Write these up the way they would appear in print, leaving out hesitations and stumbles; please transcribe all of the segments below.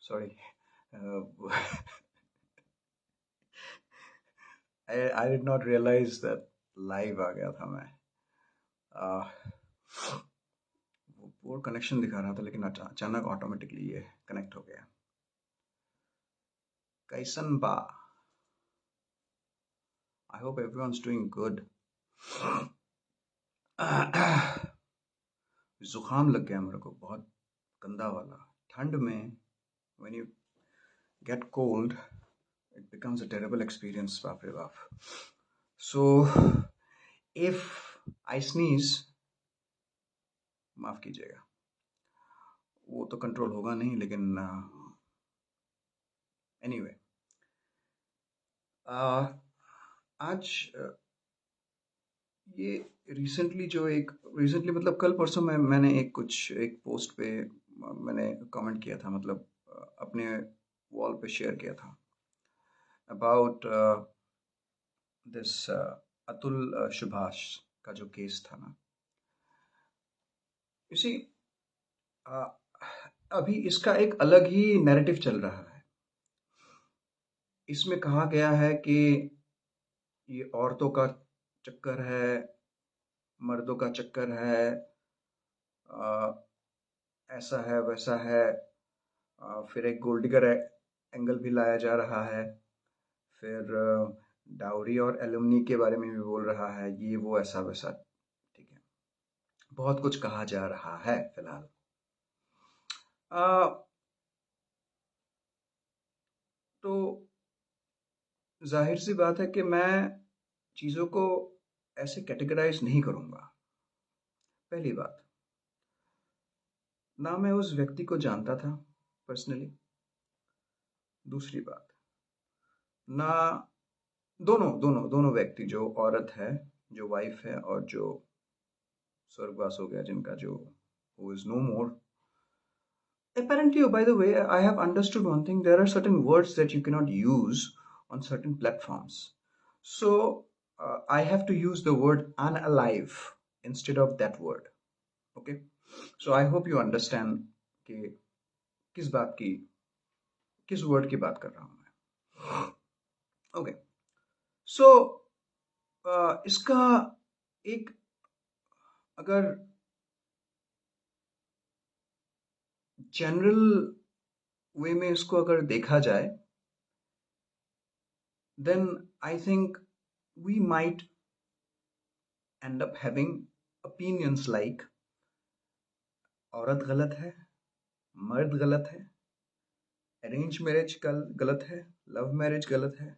Sorry. I did not realize that live आ गया था मैं। वो पोर कनेक्शन दिखा रहा था, लेकिन अचानक ऑटोमेटिकली ये कनेक्ट हो गया। कैसन बा? I hope everyone's doing good. जुकाम लग गया मेरे को, बहुत गंदा वाला। ठंड में when you get cold it becomes a terrible experience, बाप रे बाप। So if I sneeze, माफ कीजिएगा, वो तो कंट्रोल होगा नहीं, लेकिन एनीवे आज ये रिसेंटली मतलब कल परसों मैंने एक पोस्ट पे मैंने कमेंट किया था, मतलब अपने वॉल पे शेयर किया था अबाउट दिस अतुल सुभाष का जो केस था ना। इसी अभी इसका एक अलग ही नैरेटिव चल रहा है। इसमें कहा गया है कि ये औरतों का चक्कर है, मर्दों का चक्कर है, अ, ऐसा है वैसा है। फिर एक गोल्ड डिगर एंगल भी लाया जा रहा है। फिर डाउरी और एलुमनी के बारे में भी बोल रहा है, ये वो ऐसा वैसा। ठीक है, बहुत कुछ कहा जा रहा है फिलहाल। तो जाहिर सी बात है कि मैं चीज़ों को ऐसे कैटेगराइज नहीं करूँगा। पहली बात, ना मैं उस व्यक्ति को जानता था पर्सनली। दूसरी बात, ना दोनों दोनों दोनों व्यक्ति, जो औरत है, जो वाइफ है, और जो स्वर्गवास हो गया जिनका, जो who is no more. Apparently, oh, by the way, I have understood one thing. There are certain words that you cannot use on certain platforms. So, I have to use the word unalive instead of that word. Okay? So, I hope you understand कि किस बात की, किस word की बात कर रहा हूँ मैं। ओके, सो इसका एक, अगर जनरल वे में इसको अगर देखा जाए, then I think we might end up having opinions like औरत गलत है, मर्द गलत है, अरेंज मैरिज गलत है, लव मैरिज गलत है,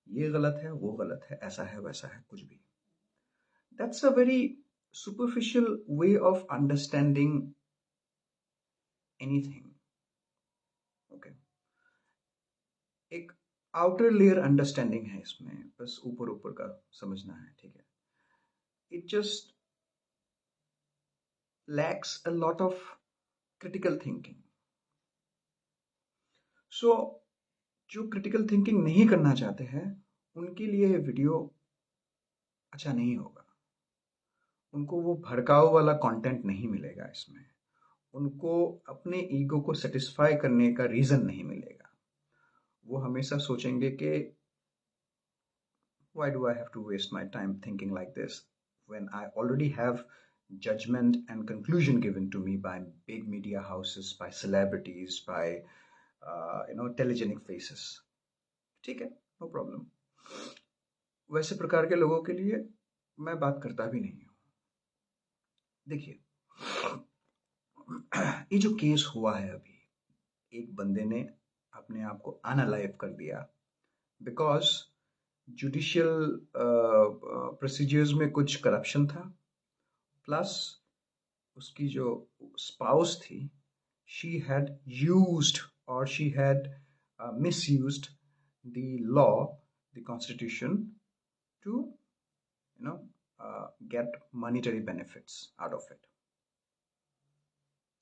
ये गलत है, वो गलत है, ऐसा है वैसा है, कुछ भी। That's a very superficial way of understanding anything. Okay. एक आउटर लेयर अंडरस्टैंडिंग है इसमें, बस ऊपर ऊपर का समझना है, ठीक है। It just lacks a lot of critical thinking. So जो क्रिटिकल थिंकिंग नहीं करना चाहते हैं, उनके लिए ये वीडियो अच्छा नहीं होगा। उनको वो भड़काऊ वाला कंटेंट नहीं मिलेगा इसमें। उनको अपने ईगो को सेटिस्फाई करने का रीज़न नहीं मिलेगा। वो हमेशा सोचेंगे कि why do I have to waste my time thinking like this when I already have judgment and conclusion given to me by big media houses, by celebrities, by telegenic faces. ठीक है, no problem. वैसे प्रकार के लोगों के लिए मैं बात करता भी नहीं हूँ। देखिए, ये जो केस हुआ है अभी, एक बंदे ने अपने आप को अनअलाइव कर दिया बिकॉज जुडिशियल प्रोसीजर्स में कुछ करप्शन था, प्लस उसकी जो स्पाउस थी, she had used or she had misused the law, the constitution, to get monetary benefits out of it.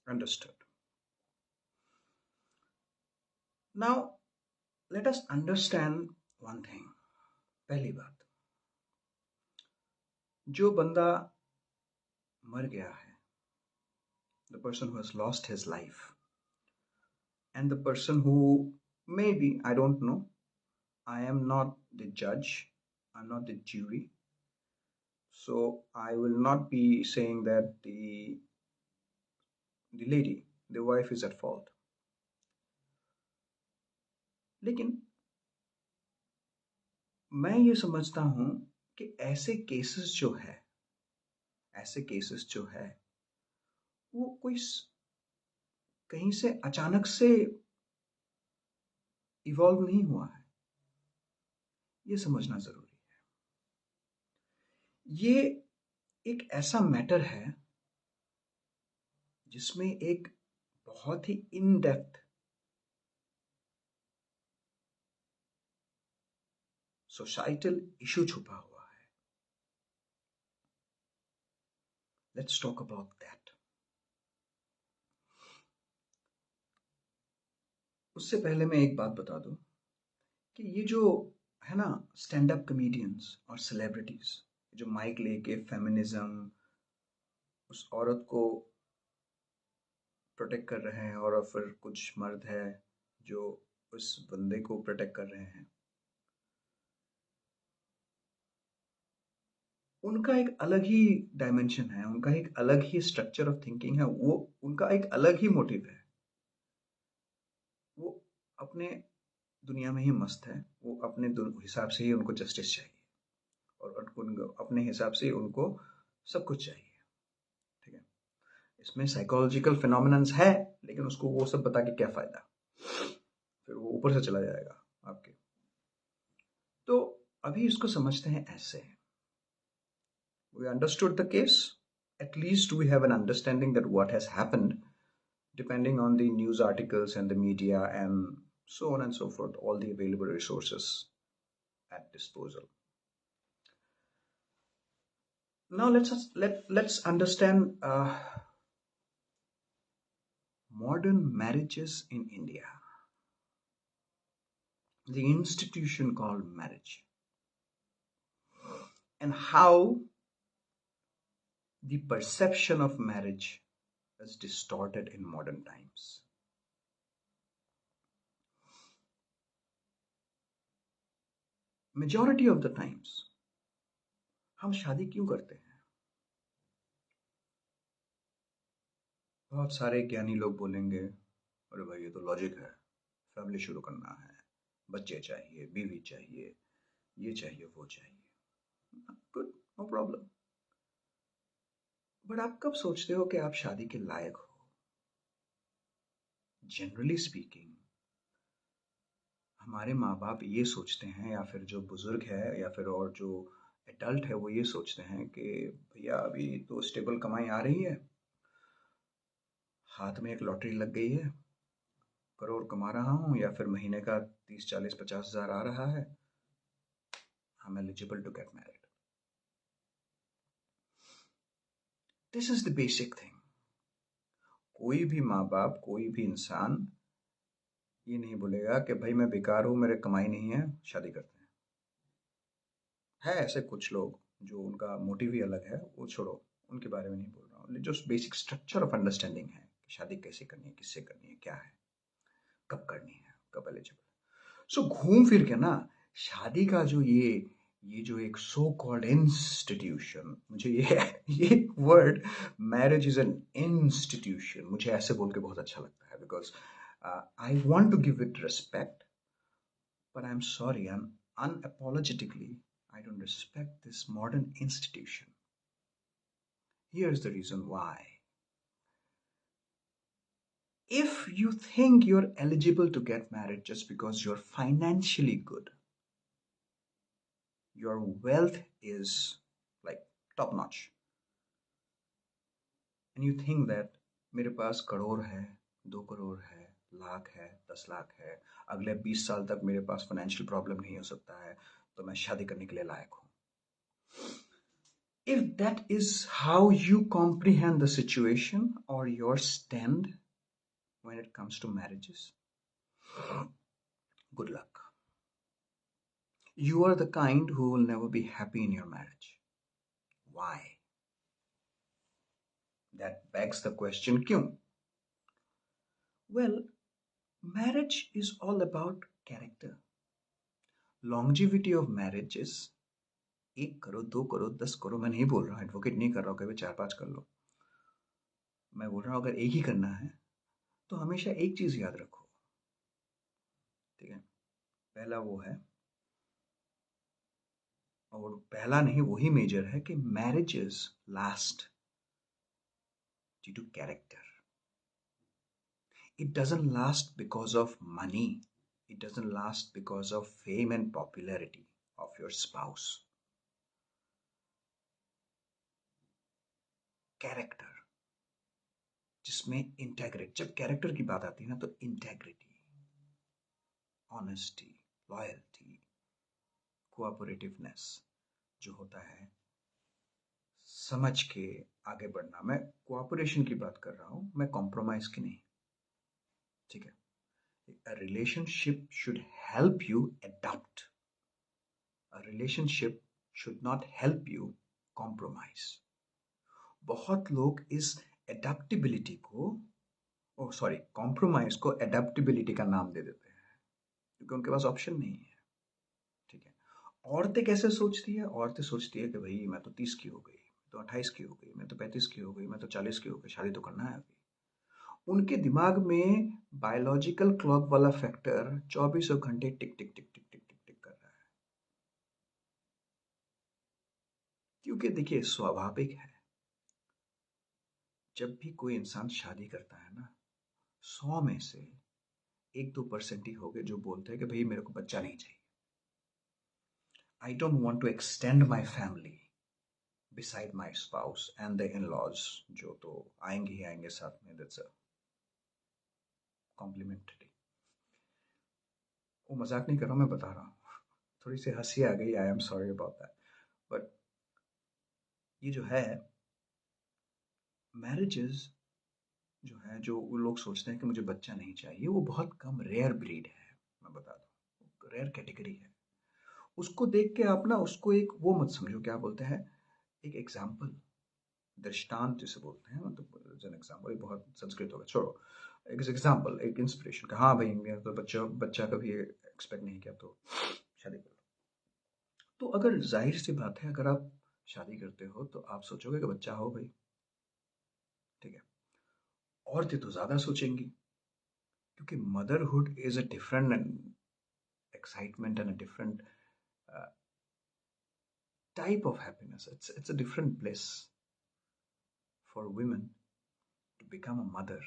Understood. Now let us understand one thing. पहली बात, जो बंदा मर गया है, the person who has lost his life, and the person who, maybe, I don't know, I am not the judge, I'm not the jury, so I will not be saying that the lady, the wife is at fault. लेकिन मैं ये समझता हूँ कि ऐसे cases जो है वो कोई कहीं से अचानक से इवॉल्व नहीं हुआ है। ये समझना जरूरी है। ये एक ऐसा मैटर है जिसमें एक बहुत ही इन डेप्थ सोसाइटल इशू छुपा हुआ है। Let's talk about that. उससे पहले मैं एक बात बता दूं कि ये जो है ना, स्टैंड अप कॉमेडियंस और सेलिब्रिटीज जो माइक लेके फेमिनिज्म, उस औरत को प्रोटेक्ट कर रहे हैं, और फिर कुछ मर्द है जो उस बंदे को प्रोटेक्ट कर रहे हैं, उनका एक अलग ही डायमेंशन है, उनका एक अलग ही स्ट्रक्चर ऑफ थिंकिंग है, वो उनका एक अलग ही मोटिव है। वो अपने दुनिया में ही मस्त है, वो अपने हिसाब से ही उनको जस्टिस चाहिए, और उनको अपने हिसाब से ही उनको सब कुछ चाहिए। ठीक है, इसमें साइकोलॉजिकल फिनोमिनन्स है, लेकिन उसको वो सब बता के क्या फायदा, फिर वो ऊपर से चला जाएगा आपके। तो अभी इसको समझते हैं ऐसे। We understood the case. At least we have an understanding that what has happened, depending on the news articles and the media and so on and so forth, all the available resources at disposal. Now let's understand modern marriages in India, the institution called marriage, and how the perception of marriage is distorted in modern times. Majority of the times हम शादी क्यों करते हैं? बहुत सारे ज्ञानी लोग बोलेंगे, अरे भाई ये तो लॉजिक है, फैमिली शुरू करना है, बच्चे चाहिए, बीवी चाहिए, ये चाहिए, वो चाहिए। Good, no problem. बट आप कब सोचते हो कि आप शादी के लायक हो? जनरली स्पीकिंग हमारे माँ बाप ये सोचते हैं, या फिर जो बुजुर्ग है या फिर और जो एडल्ट है वो ये सोचते हैं कि भैया अभी तो स्टेबल कमाई आ रही है, हाथ में एक लॉटरी लग गई है, करोड़ कमा रहा हूँ, या फिर महीने का 30, 40, 50 हज़ार आ रहा है, I'm eligible to get married. This is the basic thing. कोई भी माँ बाप, कोई भी इंसान ये नहीं बोलेगा कि भाई मैं बेकार हूँ, मेरे कमाई नहीं है, शादी करते हैं। है ऐसे कुछ लोग जो उनका मोटिव ही अलग है, वो छोड़ो, उनके बारे में नहीं बोल रहा हूँ। जो बेसिक स्ट्रक्चर ऑफ अंडरस्टैंडिंग है कि शादी कैसे करनी है, किससे करनी है, क्या है, कब करनी है, कब एलिजिबल। सो घूम फिर के ना, शादी का जो ये जो एक सो कॉल्ड इंस्टीट्यूशन, मुझे ये word marriage is an institution, मुझे ऐसे बोल के बहुत अच्छा लगता है, because I want to give it respect, but I'm sorry, I'm unapologetically, I don't respect this modern institution. Here's the reason why. If you think you're eligible to get married just because you're financially good, your wealth is like top notch, and you think that मेरे पास करोड़ है, 2 करोड़ है, लाख है, 10 लाख है, अगले 20 साल तक मेरे पास financial problem नहीं हो सकता है, तो मैं शादी करने के लिए लायक हूँ। If that is how you comprehend the situation or your stand when it comes to marriages, good luck. You are the kind who will never be happy in your marriage. Why? That begs the question, kyun? Well, Marriage is all about character. Longevity of marriage is 1 करो, 2 करो, 10 करो. मैं नहीं बोल रहा हूँ, advocate नहीं कर रहा हूँ कि भाई 4-5 कर लो. मैं बोल रहा हूँ अगर एक ही करना है तो हमेशा एक चीज याद रखो. ठीक है. पहला वो है, और पहला नहीं वही मेजर है, कि marriages last due to character. It doesn't last because of money. It doesn't last because of fame and popularity of your spouse. Character, जिसमें इंटेग्रिटी, जब कैरेक्टर की बात आती है ना तो इंटेग्रिटी, ऑनेस्टी, लॉयल्टी, कोऑपरेटिवनेस जो होता है, समझ के आगे बढ़ना. मैं कोऑपरेशन की बात कर रहा हूं, मैं कॉम्प्रोमाइज की नहीं. ठीक है. A relationship should help you adapt. A relationship should not help you compromise. बहुत लोग इस एडेप्टिबिलिटी को, ओ सॉरी, कॉम्प्रोमाइज को एडेप्टिबिलिटी का नाम दे देते हैं क्योंकि उनके पास ऑप्शन नहीं है. ठीक है. औरतें कैसे सोचती है? औरतें सोचती है कि भाई मैं तो 30 की हो गई, तो 28 की हो गई, मैं तो 35 की हो गई, मैं तो 40 की हो गई, शादी तो करना है अभी. उनके दिमाग में बायोलॉजिकल क्लॉक वाला फैक्टर 24 घंटे टिक टिक टिक टिक टिक टिक टिक कर रहा है. क्योंकि देखिए स्वाभाविक है, जब भी कोई इंसान शादी करता है ना, 100 में से 1-2% ही होंगे जो बोलते हैं कि भाई मेरे को बच्चा नहीं चाहिए. I don't want to extend my family beside my spouse and the in-laws, जो तो आएंगे ही आएंगे साथ में. That's a complementary. वो मजाक नहीं कर रहा हूँ, मैं बता रहा हूँ. थोड़ी सी हंसी आ गई, I am sorry about that. But ये जो है मैरिजेस, जो है जो वो लोग सोचते हैं कि मुझे बच्चा नहीं चाहिए, वो बहुत कम रेयर ब्रीड है. मैं बता दूं, रेयर कैटेगरी है. उसको देख के आप ना उसको एक वो मत समझो, क्या बोलते हैं, एक एग्जाम्पल, दृष्टांत जिसे बोलते हैं, मतलब एन एग्जाम्पल. बहुत संस्कृत होगा, छोड़ो. एक एग्जाम्पल, एक इंस्पिरेशन का. हाँ भाई मेरा तो बच्चा बच्चा कभी एक्सपेक्ट नहीं किया तो शादी कर लो. तो अगर जाहिर सी बात है, अगर आप शादी करते हो तो आप सोचोगे कि बच्चा हो भाई. ठीक है. औरतें तो ज्यादा सोचेंगी, क्योंकि motherhood is a different excitement and a different uh, type of happiness. It's a different bliss for women to become a mother.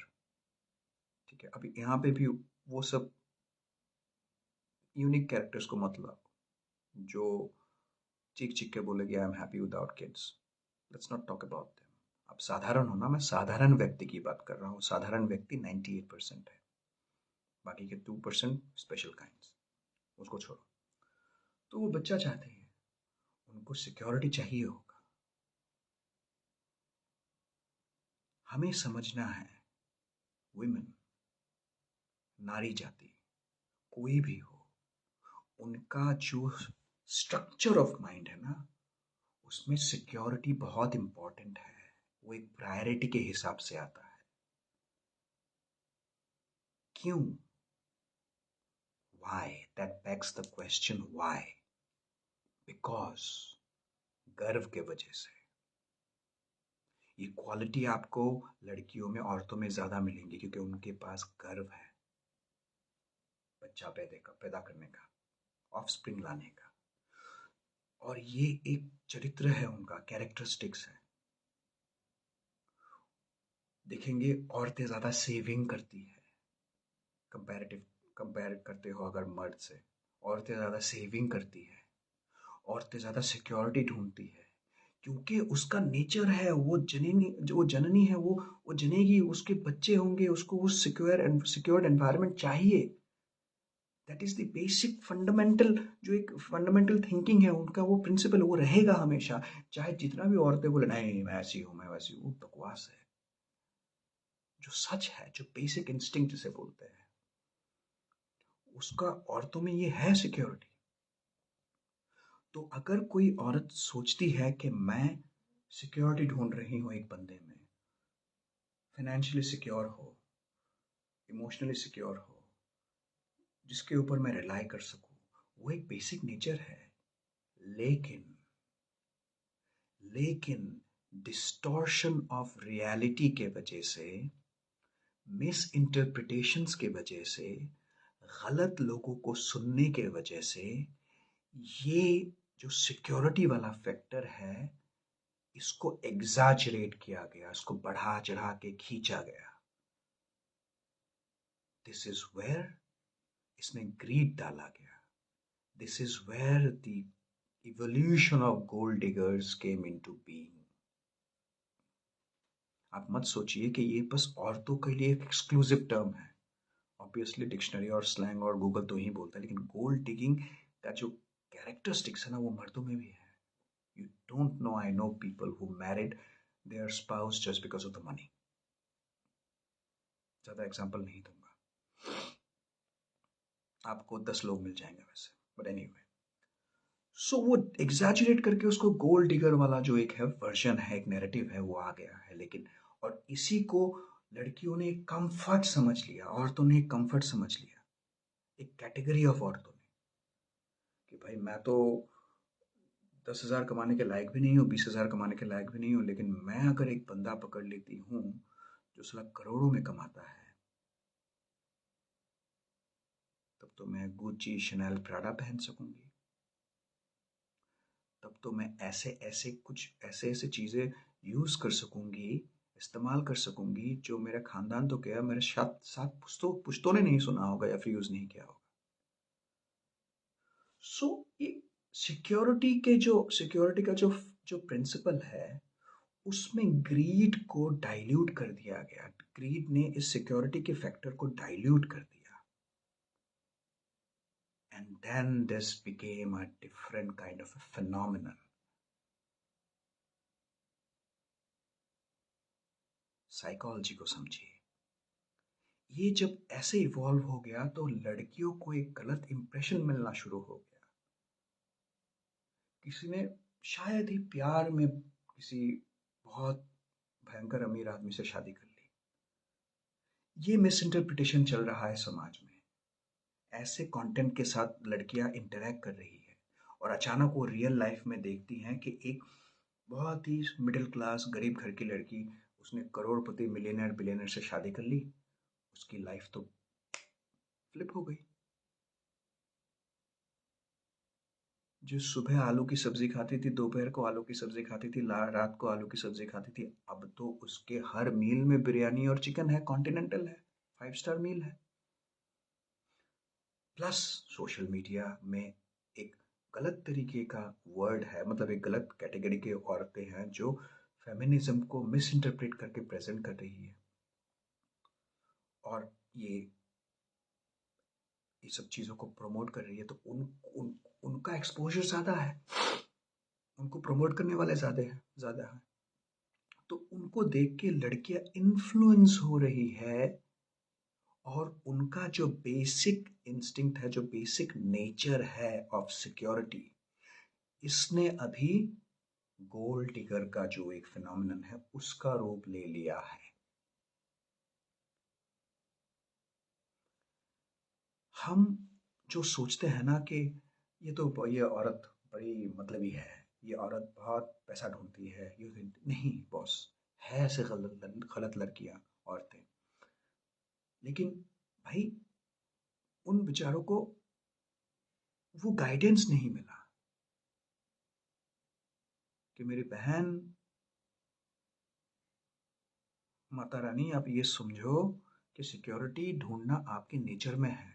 ठीक है. अभी यहाँ पे भी वो सब यूनिक कैरेक्टर्स को मत लाओ जो चीख चीख के बोलेगी I am happy without kids. Let's not talk about them. अब साधारण होना, मैं साधारण व्यक्ति की बात कर रहा हूँ. साधारण व्यक्ति 98% है, बाकी के 2% स्पेशल काइंड्स, उसको छोड़ो. तो वो बच्चा चाहते हैं, उनको सिक्योरिटी चाहिए होगा. हमें समझना है, वुमेन, नारी जाति, कोई भी हो, उनका जो स्ट्रक्चर ऑफ माइंड है ना, उसमें सिक्योरिटी बहुत इंपॉर्टेंट है. वो एक प्रायोरिटी के हिसाब से आता है. क्यों? Why? That begs the question why. Because गर्व के वजह से. ये क्वालिटी आपको लड़कियों में, औरतों में ज्यादा मिलेंगी क्योंकि उनके पास गर्व है बच्चा पैदा करने का, ऑफस्प्रिंग लाने का. और ये एक चरित्र है उनका, कैरेक्टरिस्टिक्स है. देखेंगे औरतें ज्यादा सेविंग करती है, कंपेयर करते हो अगर मर्द से, औरतें ज़्यादा सेविंग करती है, औरतें ज़्यादा सिक्योरिटी ढूंढती है, क्योंकि उसका नेचर है, वो जननी, जो जननी है, वो जनेगी, उसके बच्चे होंगे, उसको वो सिक्योर्ड एनवायरनमेंट चाहिए. That is the basic fundamental, जो एक फंडामेंटल थिंकिंग है उनका, वो प्रिंसिपल वो रहेगा हमेशा. चाहे जितना भी औरतें बोले नहीं मैं ऐसी हूँ मैं वैसी हूँ, वो बकवास है. जो सच है, जो बेसिक इंस्टिंक्ट जिसे बोलते हैं, उसका औरतों में ये है सिक्योरिटी. तो अगर कोई औरत सोचती है कि मैं सिक्योरिटी ढूंढ रही हूँ एक बंदे में, फाइनेंशियली सिक्योर हो, इमोशनली सिक्योर हो, जिसके ऊपर मैं रिलाई कर सकूं, वो एक बेसिक नेचर है। लेकिन लेकिन डिस्टॉर्शन ऑफ रियलिटी के वजह से, मिस इंटरप्रिटेशंस के वजह से, गलत लोगों को सुनने के वजह से, ये जो सिक्योरिटी वाला फैक्टर है, इसको एग्जैजरेट किया गया, इसको बढ़ा चढ़ा के खींचा गया। दिस इज वेयर इसमें ग्रीड डाला गया। This is where the evolution of gold diggers came into being. आप मत सोचिए कि ये बस औरतों के लिए एक एक्सक्लूसिव टर्म है। ऑब्वियसली डिक्शनरी और स्लैंग और गूगल तो ही बोलता है, लेकिन गोल्ड डिगिंग का जो कैरेक्टरिस्टिक्स है ना, वो मर्दों में भी है। You don't know, I know people who married their spouse just because of the money. ज़्यादा एग्जाम्पल नहीं दूंगा, आपको 10 लोग मिल जाएंगे वैसे, बट एनीवे। सो वो एग्जैजरेट करके उसको गोल्ड डिगर वाला जो एक है वर्जन है, एक नैरेटिव है, वो आ गया है। लेकिन और इसी को लड़कियों ने कंफर्ट समझ लिया, औरतों ने कंफर्ट समझ लिया, एक कैटेगरी ऑफ औरतों ने, कि भाई मैं तो 10,000 कमाने के लायक भी नहीं हूँ, 20,000 कमाने के लायक भी नहीं हूँ, लेकिन मैं अगर एक बंदा पकड़ लेती हूँ जो साला करोड़ों में कमाता है, तब तो मैं गुच्ची शनैल प्राडा पहन सकूंगी। तब तो मैं ऐसे ऐसे कुछ ऐसे ऐसे चीज़ें यूज़ कर सकूंगी, इस्तेमाल कर सकूंगी, जो मेरा खानदान तो क्या, मेरे सात सात पुश्तों ने नहीं सुना होगा या फिर यूज़ नहीं किया होगा। सो ये सिक्योरिटी का जो प्रिंसिपल है, उसमें ग्रीड को डाइल्यूट कर दिया गया। ग्रीड ने इस सिक्योरिटी के फैक्टर को डाइल्यूट कर दिया, and then this became a different kind of a phenomenon. Psychology को समझिए। ये जब ऐसे इवॉल्व हो गया तो लड़कियों को एक गलत इंप्रेशन मिलना शुरू हो गया। किसी ने शायद ही प्यार में किसी बहुत भयंकर अमीर आदमी से शादी कर ली, ये मिस इंटरप्रिटेशन चल रहा है समाज में। ऐसे कंटेंट के साथ लड़कियां इंटरेक्ट कर रही है, और अचानक वो रियल लाइफ में देखती हैं कि एक बहुत ही मिडिल क्लास गरीब घर की लड़की, उसने करोड़पति मिलियनर बिलियनर से शादी कर ली, उसकी लाइफ तो फ्लिप हो गई। जो सुबह आलू की सब्जी खाती थी, दोपहर को आलू की सब्जी खाती थी, रात को आलू की सब्जी खाती थी, अब तो उसके हर मील में बिरयानी और चिकन है, कॉन्टिनेंटल है, 5 स्टार मील है। प्लस सोशल मीडिया में एक गलत तरीके का वर्ड है, मतलब एक गलत कैटेगरी के औरतें हैं जो फेमिनिज्म को मिस इंटरप्रेट करके प्रेजेंट कर रही है, और ये सब चीज़ों को प्रमोट कर रही है। तो उनका एक्सपोजर ज़्यादा है, उनको प्रमोट करने वाले ज़्यादा हैं। तो उनको देख के लड़कियां इन्फ्लुएंस हो रही है, और उनका जो बेसिक इंस्टिंक्ट है, जो बेसिक नेचर है ऑफ सिक्योरिटी, इसने अभी गोल्ड डिगर का जो एक फिनोमिनन है उसका रूप ले लिया है। हम जो सोचते हैं ना कि ये औरत बड़ी मतलबी है, ये औरत बहुत पैसा ढूंढती है, ये नहीं बॉस, है ऐसे गलत गलत लड़कियां, औरतें। लेकिन भाई, उन बेचारों को वो गाइडेंस नहीं मिला कि मेरी बहन, माता रानी, आप ये समझो कि सिक्योरिटी ढूंढना आपके नेचर में है।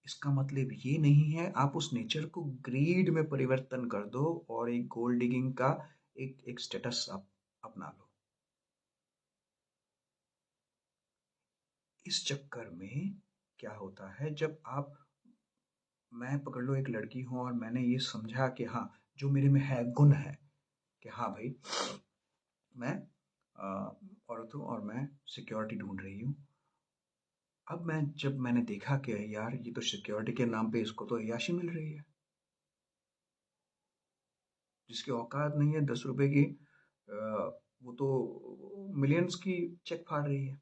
इसका मतलब ये नहीं है आप उस नेचर को ग्रीड में परिवर्तन कर दो और एक गोल्ड डिगिंग का एक स्टेटस आप अपना लो। इस चक्कर में क्या होता है, जब आप, मैं पकड़ लो एक लड़की हूं और मैंने ये समझा कि हाँ, जो मेरे में है गुण है, कि हाँ भाई, मैं औरत हूँ और मैं सिक्योरिटी ढूंढ रही हूँ। अब जब मैंने देखा कि यार ये तो सिक्योरिटी के नाम पे इसको तो अय्याशी मिल रही है, जिसकी औकात नहीं है 10 रुपए की, वो तो मिलियंस की चेक फाड़ रही है।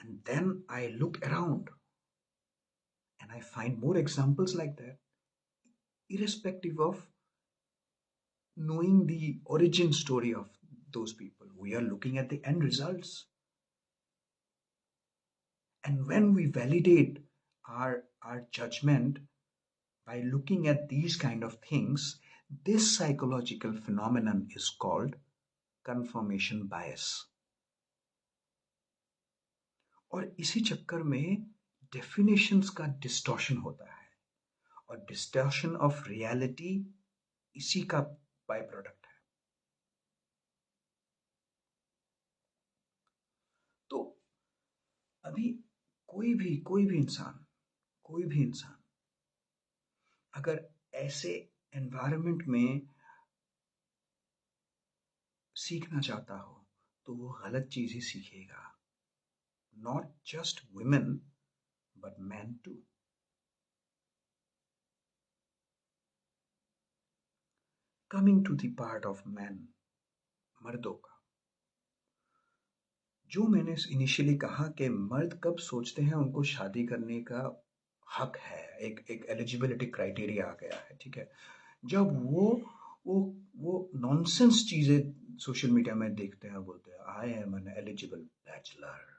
And then I look around and I find more examples like that, irrespective of knowing the origin story of those people. We are looking at the end results. And when we validate our judgment by looking at these kind of things, this psychological phenomenon is called confirmation bias. और इसी चक्कर में definitions का distortion होता है और distortion of reality इसी का बाय प्रोडक्ट है. तो अभी कोई भी इंसान अगर ऐसे एनवायरनमेंट में सीखना चाहता हो तो वो गलत चीज ही सीखेगा. Not just women but man too. Coming to the part of man, मर्दों का, जो मैंने इनिशियली कहा कि मर्द कब सोचते हैं उनको शादी करने का हक है, एक एलिजिबिलिटी क्राइटेरिया आ गया है, ठीक है, जब वो वो नॉनसेंस चीजें सोशल मीडिया में देखते हैं, बोलते हैं I am an eligible bachelor,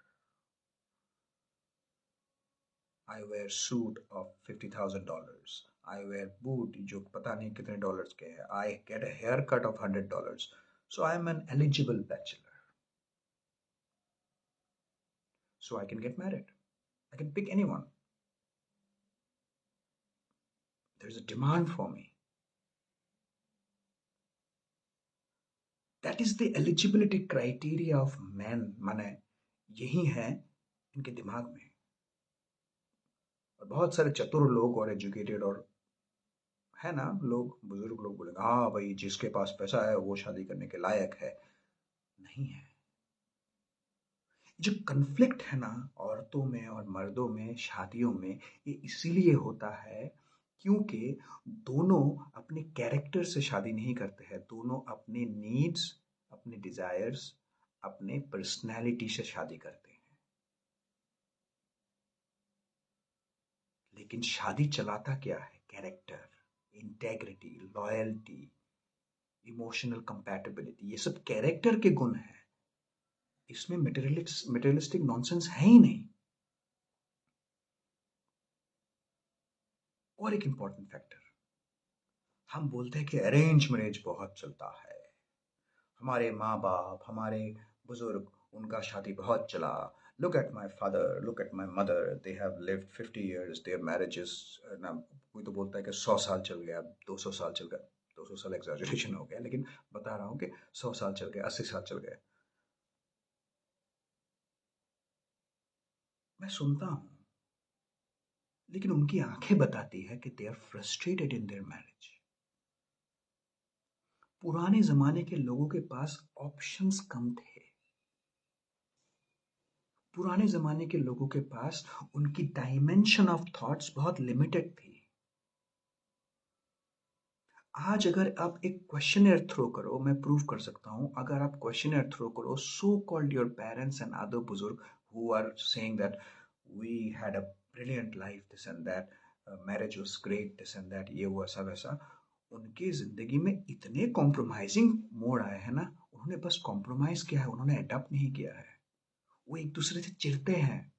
I wear suit of $50,000, I wear boot जो पता नहीं कितने डॉलर्स के हैं, I get a hair cut of $100, so I am an eligible bachelor, so I can get married. I can pick anyone. There's a demand for me. That is the eligibility criteria of men. माने यही है इनके दिमाग में. और बहुत सारे चतुर लोग और एजुकेटेड और है ना लोग, बुजुर्ग लोग बोलेंगे हाँ भाई जिसके पास पैसा है वो शादी करने के लायक है. नहीं है. जो कन्फ्लिक्ट है ना औरतों में और मर्दों में शादियों में, ये इसीलिए होता है क्योंकि दोनों अपने कैरेक्टर से शादी नहीं करते हैं, दोनों अपने नीड्स, अपने डिजायर्स, अपने पर्सनैलिटी से शादी करते हैं. लेकिन शादी चलाता क्या है? Character, integrity, loyalty, emotional compatibility, ये सब कैरेक्टर के गुण हैं. इसमें मटेरियलिस्टिक नॉनसेंस है ही नहीं. और एक इंपॉर्टेंट फैक्टर, हम बोलते हैं कि अरेंज मैरिज बहुत चलता है, हमारे माँ बाप, हमारे बुजुर्ग, उनका शादी बहुत चला. Look at my father, look at my mother, they have lived 50 years, their marriages, ना कोई तो बोलता है कि 100 साल चल गया, 200 साल चल गया, 200 साल एग्जैजरेशन हो गया, लेकिन बता रहा हूँ कि 100 साल चल गए, 80 साल चल गए. मैं सुनता हूँ, लेकिन उनकी आंखें बताती है कि they are frustrated in their marriage. पुराने जमाने के लोगों के पास ऑप्शंस कम थे. पुराने जमाने के लोगों के पास उनकी डायमेंशन ऑफ थॉट्स बहुत लिमिटेड थी. आज अगर आप एक क्वेश्चनर थ्रो करो, मैं प्रूव कर सकता हूं, अगर आप क्वेश्चनर थ्रो करो, so called your parents and other बुजुर्ग who are saying that we had a brilliant life, this and that, marriage was great, this and that, ये वो ऐसा वैसा, उनकी जिंदगी में इतने कॉम्प्रोमाइजिंग मोड आए हैं ना, उन्होंने बस कॉम्प्रोमाइज किया है, उन्होंने अडॉप्ट नहीं किया है. वो एक दूसरे से चिढ़ते हैं.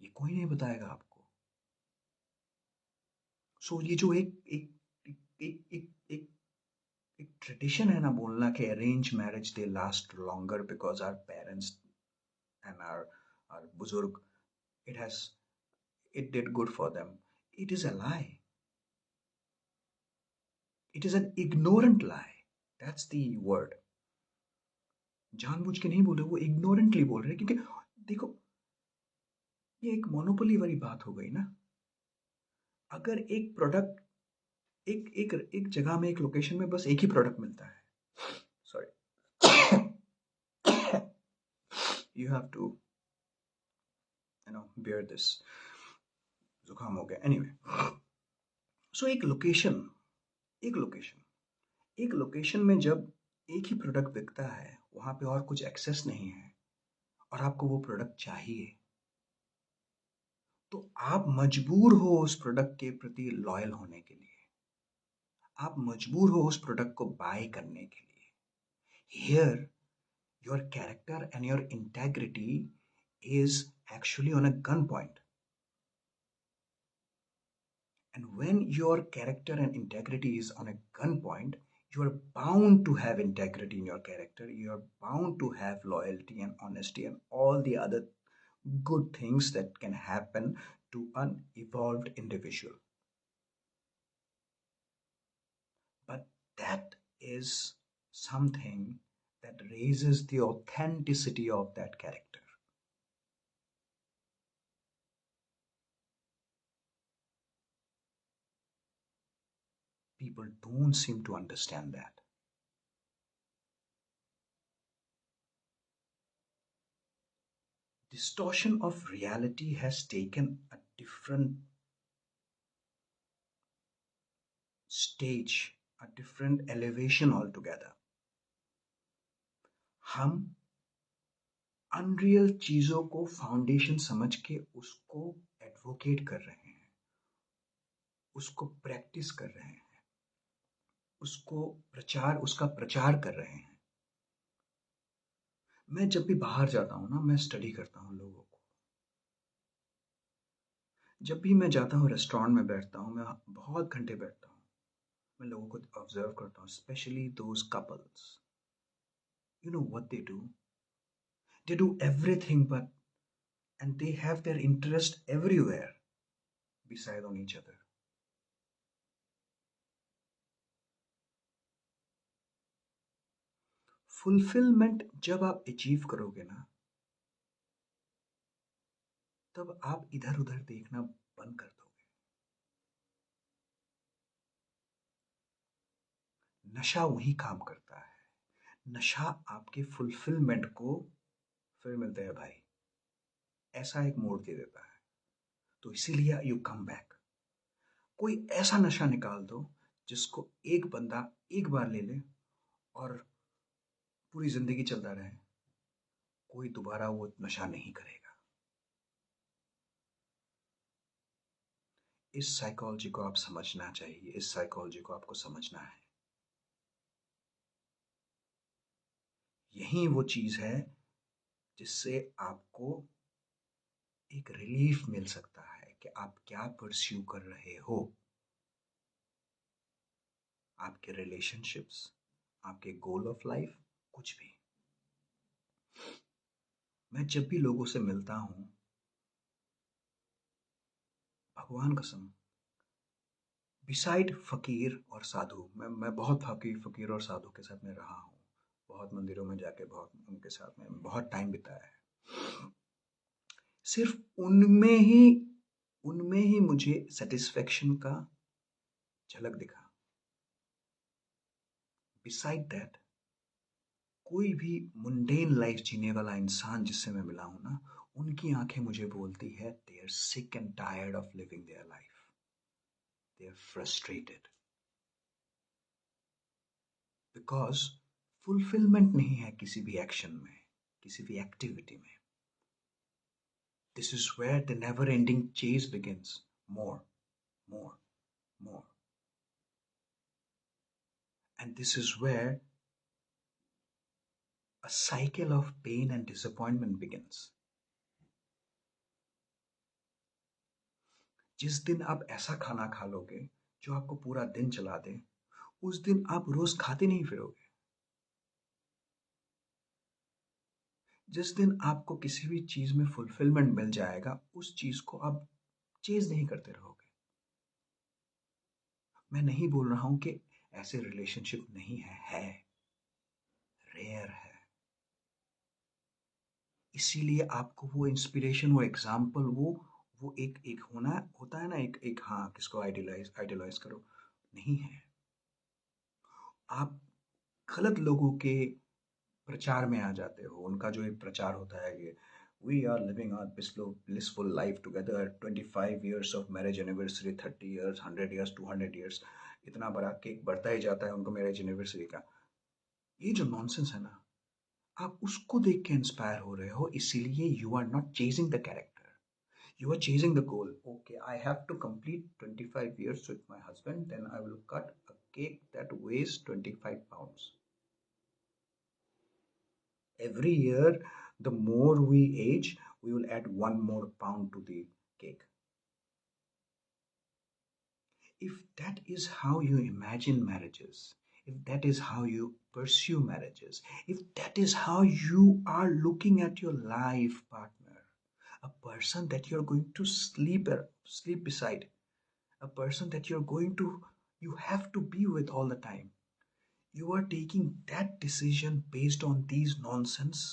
ये कोई नहीं बताएगा आपको. सो ये जो एक एक एक एक एक, एक एक ट्रेडिशन है ना बोलना कि arrange marriage they last longer because our parents and our बुजुर्ग, it has it did good for them, it is a lie. It is an ignorant lie. That's the word. जानबूझ के नहीं बोल रहे, वो इग्नोरेंटली बोल रहे, क्योंकि देखो ये एक मोनोपोली वाली बात हो गई ना. अगर एक प्रोडक्ट एक एक एक जगह में, एक लोकेशन में बस एक ही प्रोडक्ट मिलता है, sorry, you have to bear this, जुकाम हो गया. एनीवे, सो एक लोकेशन में जब एक ही प्रोडक्ट बिकता है, वहां पे और कुछ एक्सेस नहीं है, और आपको वो प्रोडक्ट चाहिए, तो आप मजबूर हो उस प्रोडक्ट के प्रति लॉयल होने के लिए। आप मजबूर हो उस प्रोडक्ट को बाय करने के लिए। Here your character and your integrity is actually on a gunpoint. And when your character and integrity is on a gunpoint, you are bound to have integrity in your character. You are bound to have loyalty and honesty and all the other good things that can happen to an evolved individual. But that is something that raises the authenticity of that character. People don't seem to understand that. Distortion of reality has taken a different stage, a different elevation altogether. हम unreal चीजों को foundation समझ के उसको advocate कर रहे हैं, उसको प्रैक्टिस कर रहे हैं, उसका प्रचार कर रहे हैं। मैं जब भी बाहर जाता हूँ ना, मैं स्टडी करता हूँ लोगों को। जब भी मैं जाता हूँ रेस्टोरेंट में बैठता हूँ, मैं बहुत घंटे बैठता हूँ, मैं लोगों को ऑब्जर्व करता हूँ, specially those couples. You know what they do? They do everything but, and they have their interest everywhere beside on each other. Fulfilment जब आप अचीव करोगे ना, तब आप इधर उधर देखना बंद कर दोगे। नशा वही काम करता है। नशा आपके फुलफिलमेंट को फिर मिलते हैं भाई, ऐसा एक मोड़ दे देता है। तो इसीलिए यू कम बैक। कोई ऐसा नशा निकाल दो जिसको एक बंदा एक बार ले ले और पूरी जिंदगी चलता रहे, कोई दोबारा वो नशा नहीं करेगा। इस साइकोलॉजी को आप समझना चाहिए, इस साइकोलॉजी को आपको समझना है। यही वो चीज है जिससे आपको एक रिलीफ मिल सकता है कि आप क्या परस्यू कर रहे हो। आपके रिलेशनशिप्स, आपके गोल ऑफ लाइफ, कुछ भी। मैं जब भी लोगों से मिलता हूं, भगवान कसम, बिसाइड फकीर और साधु, मैं बहुत फकीर और साधु के साथ में रहा हूँ, बहुत मंदिरों में जाके बहुत उनके साथ में बहुत टाइम बिताया है। सिर्फ उनमें ही मुझे सेटिस्फेक्शन का झलक दिखा। बिसाइड दैट, कोई भी मुंडेन लाइफ जीने वाला इंसान जिससे मैं मिला हूं ना, उनकी आंखें मुझे बोलती है they are sick and tired of living their life, they are frustrated, because fulfilment नहीं है किसी भी एक्शन में, किसी भी एक्टिविटी में। This is where the never ending chase begins. More, more, more, and this is where a cycle of pain and disappointment begins. जिस दिन आप ऐसा खाना खा लोगे जो आपको पूरा दिन चला दे, उस दिन आप रोज खाते नहीं फिरोगे। जिस दिन आपको किसी भी चीज में फुलफिलमेंट मिल जाएगा, उस चीज को आप चेज नहीं करते रहोगे। मैं नहीं बोल रहा हूं कि ऐसे रिलेशनशिप नहीं है रेयर है। इसीलिए आपको वो इंस्पिरेशन, वो एग्जाम्पल, वो एक एक होना होता है ना, एक एक हाँ, किसको आइडियलाइज करो, नहीं है। आप गलत लोगों के प्रचार में आ जाते हो। उनका जो एक प्रचार होता है कि we are living our blissful life together, 25 years of marriage anniversary, 30 years, 100 years, 200 years, इतना बड़ा केक बढ़ता ही जाता है उनको मैरिज एनिवर्सरी का। ये जो नॉनसेंस है ना, आप उसको देख के इंस्पायर हो रहे हो, इसीलिए you are not chasing the character, you are chasing the goal. Okay, I have to complete 25 years with my husband, then I will cut a cake that weighs 25 pounds. Every year, the more we age, we will add one more pound to the cake. If that is how you imagine marriages, if that is how you pursue marriages, if that is how you are looking at your life partner, a person that you're going to sleep beside, a person that you have to be with all the time, you are taking that decision based on these nonsense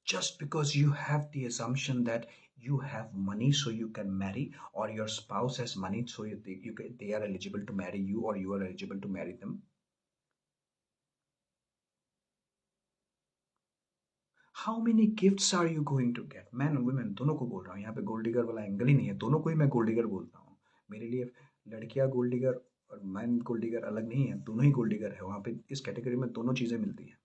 just because you have the assumption that you have money so you can marry, or your spouse has money so they are eligible to marry you, or you are eligible to marry them. How many gifts are you going to get? Man women दोनों को बोल रहा हूँ, यहाँ पे gold digger वाला angle ही नहीं है, दोनों को ही मैं गोल्ड डिगर बोलता हूँ। मेरे लिए लड़कियाँ गोल्ड डिगर और मैन गोल्ड डिगर अलग नहीं है, दोनों ही गोल्ड डिगर है। वहाँ पे इस कैटेगरी में दोनों चीज़ें मिलती हैं।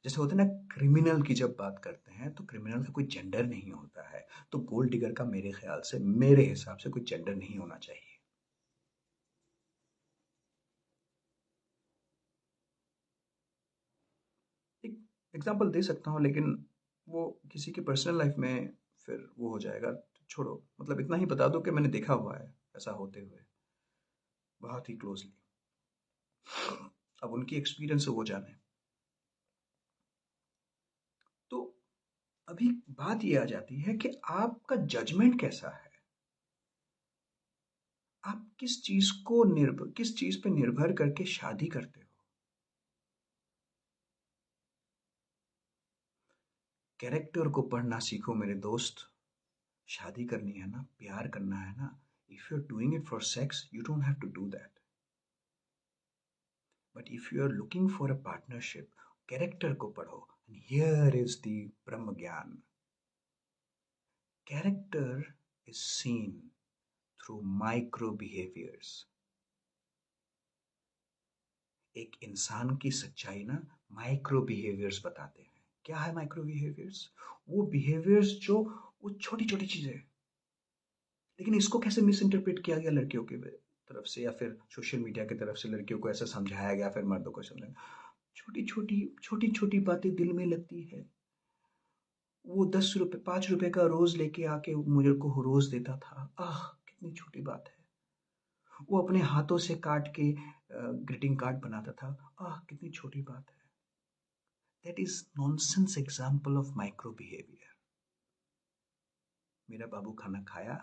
जैसे होता है ना, क्रिमिनल की जब बात करते हैं तो क्रिमिनल का कोई जेंडर नहीं होता है, तो गोल्ड डिगर का मेरे ख्याल से, मेरे हिसाब से कोई जेंडर नहीं होना चाहिए। एक एग्जांपल दे सकता हूँ, लेकिन वो किसी की पर्सनल लाइफ में फिर वो हो जाएगा, तो छोड़ो। मतलब इतना ही बता दो कि मैंने देखा हुआ है ऐसा होते हुए बहुत ही क्लोजली। अब उनकी एक्सपीरियंस से वो जाने। तो अभी बात ये आ जाती है कि आपका जजमेंट कैसा है, आप किस चीज पे निर्भर करके शादी करते हो। कैरेक्टर को पढ़ना सीखो मेरे दोस्त। शादी करनी है ना, प्यार करना है ना, if you are doing it for sex you don't have to do that, but if you are looking for a partnership, character को पढ़ो। And here is the Brahm gyan. Character is seen through micro behaviours. एक इंसान की सच्चाई ना micro behaviours बताते हैं। क्या है माइक्रो बिहेवियर्स? वो बिहेवियर्स जो, वो छोटी छोटी चीजें, लेकिन इसको कैसे मिस इंटरप्रेट किया गया लड़कियों की तरफ से, या फिर सोशल मीडिया की तरफ से लड़कियों को ऐसा समझाया गया, फिर मर्दों को समझाया। छोटी छोटी बातें दिल में लगती है। वो 10 रुपए 5 रुपए का रोज लेके आके मुझे को रोज देता था, आह कितनी छोटी बात है। वो अपने हाथों से काट के ग्रीटिंग कार्ड बनाता था, आह कितनी छोटी बात है। That is nonsense example of micro behaviour. मेरा बाबू खाना खाया,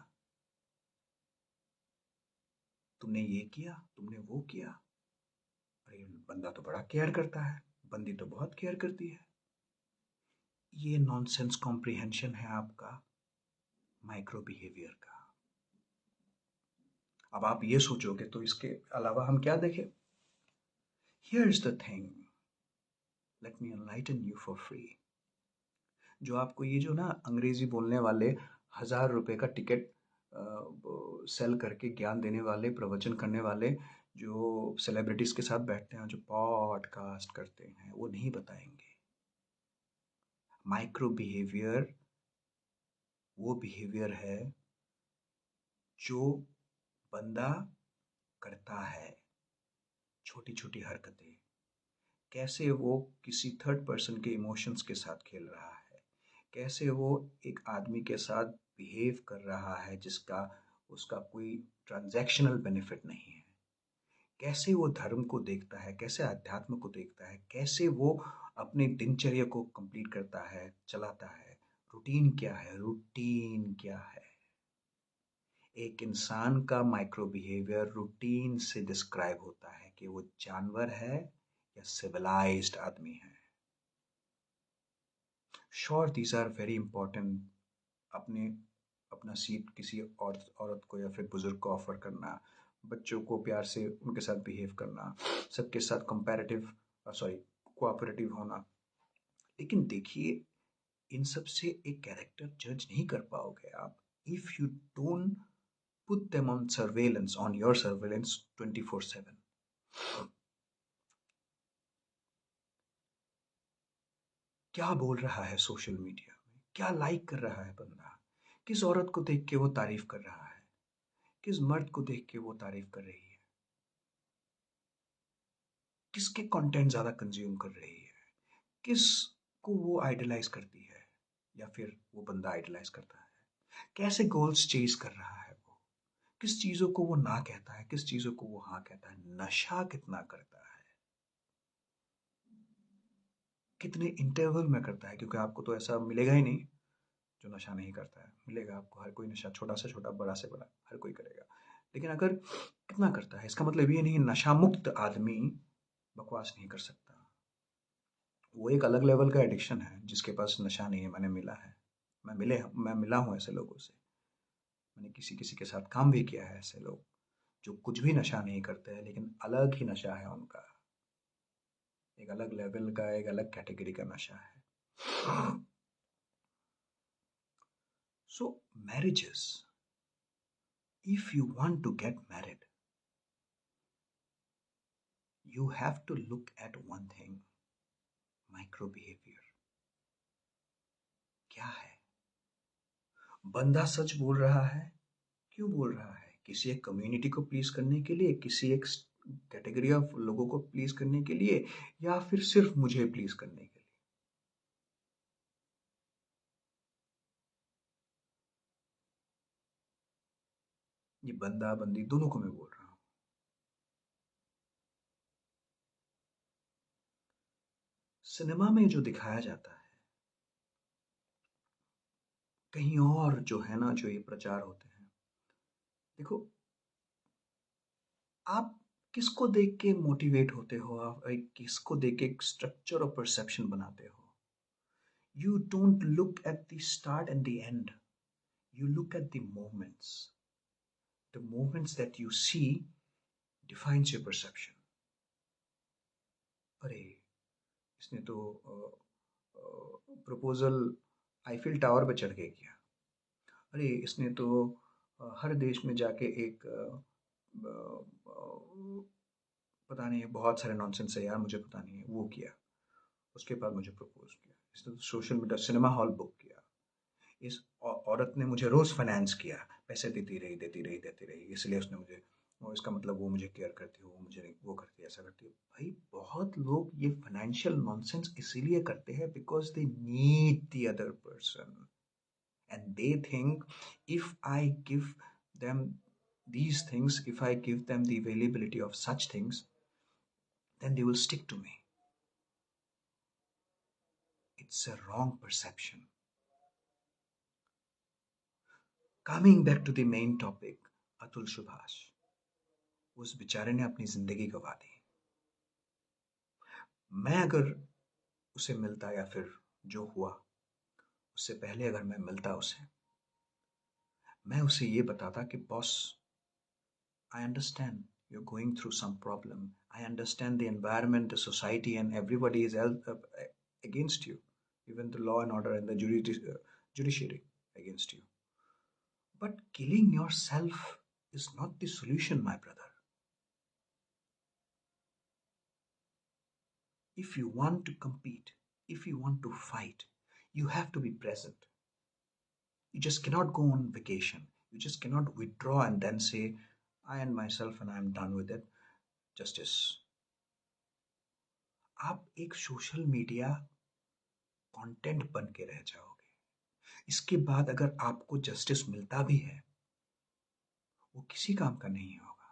तुमने ये किया, तुमने वो किया। अरे बंदा तो बड़ा केयर करता है, बंदी तो बहुत केयर करती है। ये नॉनसेंस कॉम्प्रिहेंशन है आपका माइक्रो बिहेवियर का। अब आप ये सोचोगे तो इसके अलावा हम क्या देखें? Here is the thing, let me enlighten you for free. जो आपको ये जो ना अंग्रेजी बोलने वाले 1,000 रुपए का टिकट सेल करके ज्ञान देने वाले, प्रवचन करने वाले, जो सेलिब्रिटीज के साथ बैठते हैं, जो पॉडकास्ट करते हैं, वो नहीं बताएंगे। माइक्रो बिहेवियर वो बिहेवियर है जो बंदा करता है, छोटी छोटी हरकतें। कैसे वो किसी थर्ड पर्सन के इमोशंस के साथ खेल रहा है, कैसे वो एक आदमी के साथ बिहेव कर रहा है जिसका उसका कोई ट्रांजैक्शनल बेनिफिट नहीं है, कैसे वो धर्म को देखता है, कैसे अध्यात्म को देखता है, कैसे वो अपने दिनचर्या को कंप्लीट करता है, चलाता है। रूटीन क्या है? रूटीन क्या है? एक इंसान का माइक्रो बिहेवियर रूटीन से डिस्क्राइब होता है कि वो जानवर है या सिविलाइज्ड आदमी है। Sure these are very important. अपने अपना सीट किसी औरत को या फिर बुजुर्ग को ऑफर करना, बच्चों को प्यार से उनके साथ बिहेव करना, सबके साथ कंपैरेटिव सॉरी कोऑपरेटिव होना। लेकिन देखिए, इन सब से एक कैरेक्टर जज नहीं कर पाओगे आप if you don't put them on surveillance, on your surveillance 24/7. क्या बोल रहा है सोशल मीडिया में, क्या लाइक कर रहा है बंदा, किस औरत को देख के वो तारीफ कर रहा है, किस मर्द को देख के वो तारीफ कर रही है, किसके कंटेंट ज्यादा कंज्यूम कर रही है, किस को वो आइडलाइज करती है या फिर वो बंदा आइडलाइज करता है, कैसे गोल्स चेज कर रहा है वो, किस चीजों को वो ना कहता है, किस चीजों को वो हाँ कहता है, नशा कितना करता है, कितने इंटरवल में करता है, क्योंकि आपको तो ऐसा मिलेगा ही नहीं जो नशा नहीं करता है। मिलेगा आपको हर कोई नशा, छोटा से छोटा, बड़ा से बड़ा, हर कोई करेगा। लेकिन अगर कितना करता है, इसका मतलब ये नहीं नशा मुक्त आदमी बकवास नहीं कर सकता। वो एक अलग लेवल का एडिक्शन है जिसके पास नशा नहीं है। मैंने मिला है, मैं मिला हूँ ऐसे लोगों से। मैंने किसी किसी के साथ काम भी किया है, ऐसे लोग जो कुछ भी नशा नहीं करते हैं लेकिन अलग ही नशा है उनका, एक अलग लेवल का, एक अलग कैटेगरी का नशा है। So marriages, if you want to get married, you have to look at one thing, micro behavior। क्या है? बंदा सच बोल रहा है, क्यों बोल रहा है? किसी एक कम्युनिटी को प्लीज करने के लिए, किसी एक कैटेगरी ऑफ लोगों को प्लीज करने के लिए, या फिर सिर्फ मुझे प्लीज करने के लिए? ये बंदा बंदी दोनों को मैं बोल रहा हूँ। सिनेमा में जो दिखाया जाता है, कहीं और जो है ना, जो ये प्रचार होते हैं, देखो, आप किसको देख के मोटिवेट होते हो, आप किसको देख के एक स्ट्रक्चर और परसेप्शन बनाते हो? You don't look at the start and the end. You look at the moments. The moments that you see defines your perception. अरे, इसने तो प्रपोजल आईफिल टावर पे चढ़ के किया। अरे, इसने तो हर देश में जाके एक पता नहीं है, बहुत सारे नॉनसेंस है यार, मुझे पता नहीं है, वो किया। उसके बाद मुझे प्रपोज किया। इसने तो social media cinema hall book किया। इस औरत ने मुझे रोज फाइनेंस किया, पैसे देती रही देती रही देती रही, इसलिए उसने मुझे, वो इसका मतलब वो मुझे केयर करती है, वो मुझे वो करती है, ऐसा करती है। भाई, बहुत लोग ये फाइनेंशियल नॉनसेंस इसीलिए करते हैं because they need the other person and they think if I give them these things, if I give them the availability of such things, then they will stick to me. It's a wrong perception. Coming back to the main topic, Atul Subhash, उस बेचारे ने अपनी जिंदगी गंवा दी। मैं अगर उसे मिलता, या फिर जो हुआ उससे पहले अगर मैं मिलता उसे, मैं उसे ये बताता कि boss, I understand you're going through some problem. I understand the environment, the society, and everybody is against you, even the law and order and the judiciary against you. But killing yourself is not the solution, my brother. If you want to compete, if you want to fight, you have to be present. You just cannot go on vacation. You just cannot withdraw and then say, I and myself and I'm done with it. Justice. आप एक social media content बन के रह जाओगे। इसके बाद अगर आपको जस्टिस मिलता भी है, वो किसी काम का नहीं होगा।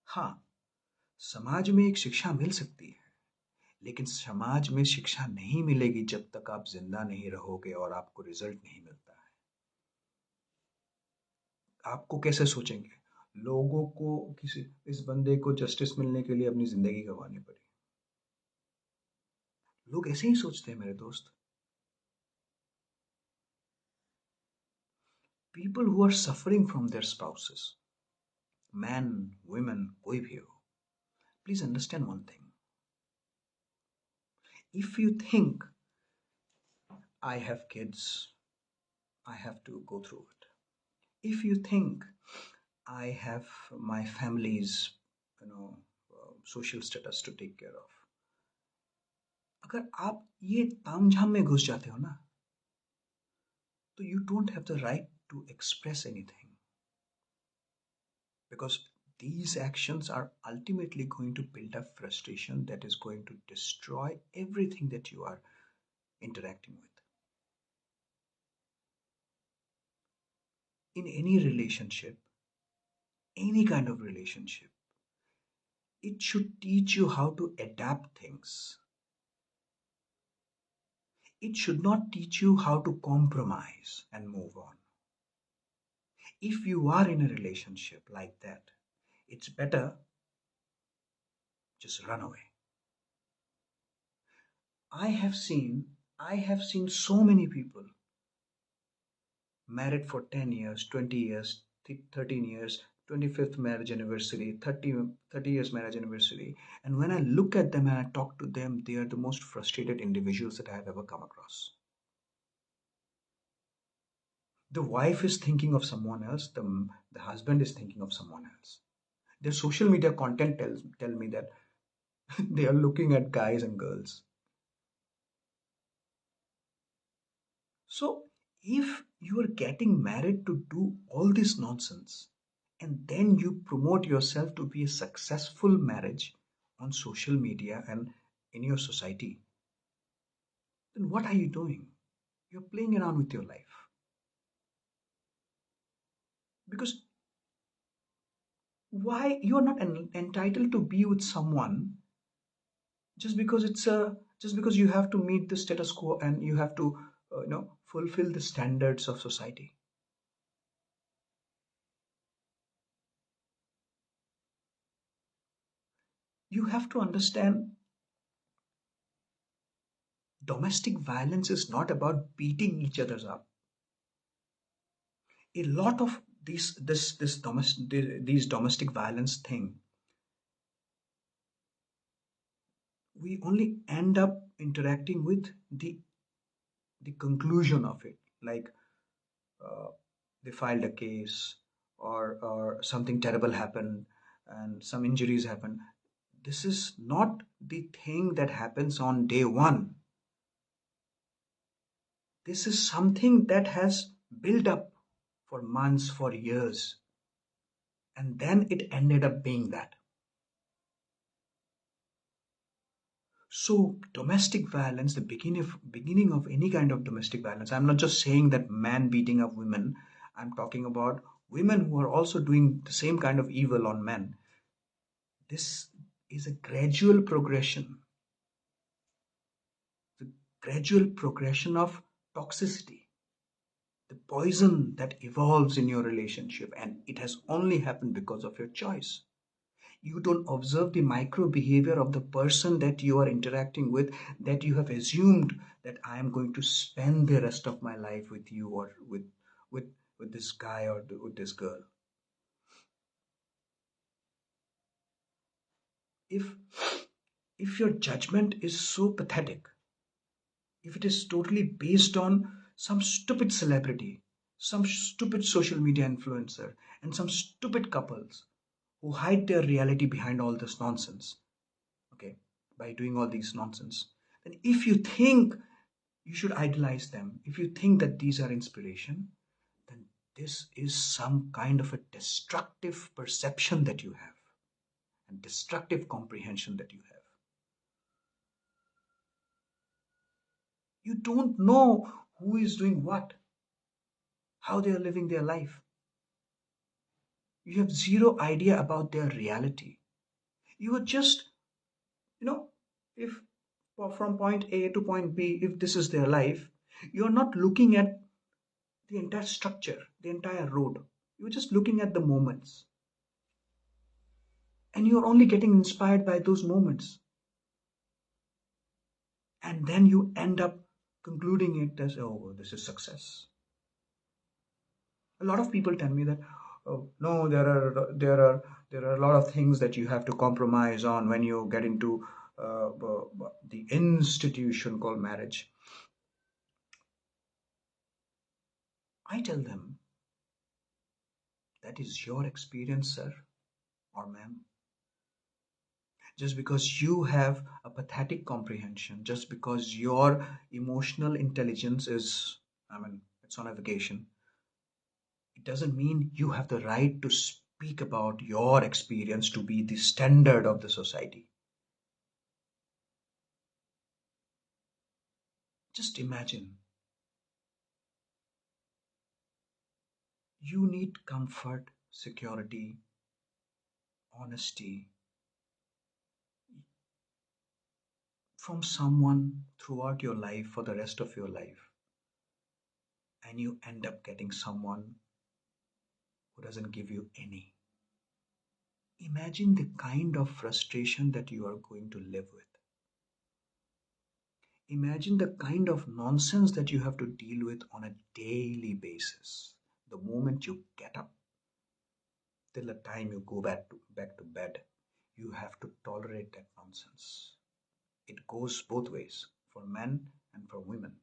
हाँ, समाज में एक शिक्षा मिल सकती है, लेकिन समाज में शिक्षा नहीं मिलेगी जब तक आप जिंदा नहीं रहोगे और आपको रिजल्ट नहीं मिलता है। आपको कैसे सोचेंगे? लोगों को, किसी इस बंदे को जस्टिस मिलने के लिए अपनी जिंदगी गंवानी पड़ी। लोग ऐसे ही सोचते हैं मेरे दोस्त। People who are suffering from their spouses, man, women, कोई भी हो, please understand one thing. If you think I have kids, I have to go through it. If you think I have my family's, social status to take care of, अगर आप ये तामझाम में घुस जाते हो ना, तो you don't have the right to express anything, because these actions are ultimately going to build up frustration that is going to destroy everything that you are interacting with. In any relationship, any kind of relationship, it should teach you how to adapt things. It should not teach you how to compromise and move on. If you are in a relationship like that, it's better just run away. I have seen so many people married for 10 years, 20 years, 13 years, 25th marriage anniversary, 30 years marriage anniversary. And when I look at them and I talk to them, they are the most frustrated individuals that I have ever come across. The wife is thinking of someone else, the husband is thinking of someone else. Their social media content tell me that they are looking at guys and girls. So, if you are getting married to do all this nonsense and then you promote yourself to be a successful marriage on social media and in your society, then what are you doing? You're playing around with your life. Because why you are not entitled to be with someone just because you have to meet the status quo and you have to fulfill the standards of society. You have to understand domestic violence is not about beating each other's up. A lot of these domestic violence thing, we only end up interacting with the conclusion of it, like uh, they filed a case, or something terrible happened and some injuries happened. This is not the thing that happens on day one. This is something that has built up for months, for years, and then it ended up being that. So domestic violence, the beginning of any kind of domestic violence. I'm not just saying that man beating up women. I'm talking about women who are also doing the same kind of evil on men. This is a the gradual progression of toxicity, the poison that evolves in your relationship, and it has only happened because of your choice. You don't observe the micro behavior of the person that you are interacting with, that you have assumed that I am going to spend the rest of my life with you, or with with this guy, or with this girl. If if your judgment is so pathetic, if it is totally based on some stupid celebrity, some stupid social media influencer, and some stupid couples who hide their reality behind all this nonsense, okay, by doing all these nonsense, then if you think you should idolize them, if you think that these are inspiration, then this is some kind of a destructive perception that you have, and destructive comprehension that you have. You don't know who is doing what, how they are living their life. You have zero idea about their reality. You are just, you know, if from point A to point B, if this is their life, you are not looking at the entire structure, the entire road. You're just looking at the moments. And you're only getting inspired by those moments. And then you end up concluding it as, oh, this is success. A lot of people tell me that, oh, no, there are a lot of things that you have to compromise on when you get into the institution called marriage. I tell them, that is your experience, sir or ma'am. just because you have a pathetic comprehension, just because your emotional intelligence is, I mean, it's on a vacation, it doesn't mean you have the right to speak about your experience to be the standard of the society. Just imagine you need comfort, security, honesty from someone throughout your life for the rest of your life, and you end up getting someone who doesn't give you any. Imagine the kind of frustration that you are going to live with. Imagine the kind of nonsense that you have to deal with on a daily basis. The moment you get up till the time you go back to bed, you have to tolerate that nonsense. It goes both ways for men and for women.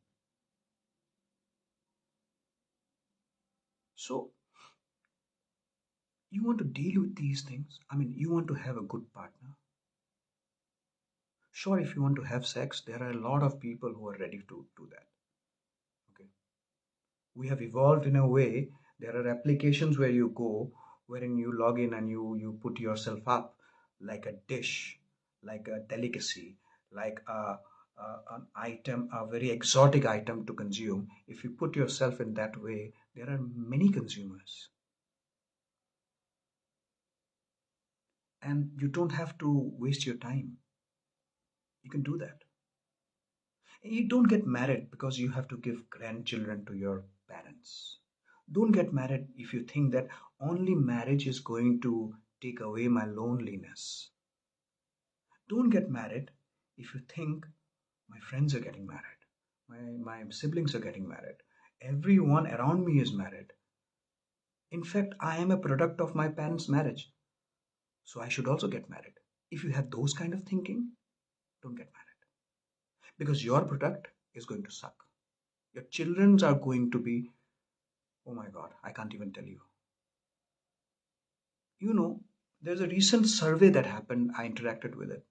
So, you want to deal with these things. I mean, you want to have a good partner. Sure, if you want to have sex, there are a lot of people who are ready to do that. Okay. We have evolved in a way. There are applications where you go, wherein you log in and you put yourself up like a dish, like a delicacy, like an item, a very exotic item to consume. If you put yourself in that way, there are many consumers, and you don't have to waste your time. You can do that. You don't get married because you have to give grandchildren to your parents. Don't get married if you think that only marriage is going to take away my loneliness. Don't get married if you think my friends are getting married, my siblings are getting married, everyone around me is married. In fact, I am a product of my parents' marriage, so I should also get married. If you have those kind of thinking, don't get married because your product is going to suck. Your children are going to be, oh my God, I can't even tell you. You know, there's a recent survey that happened. I interacted with it.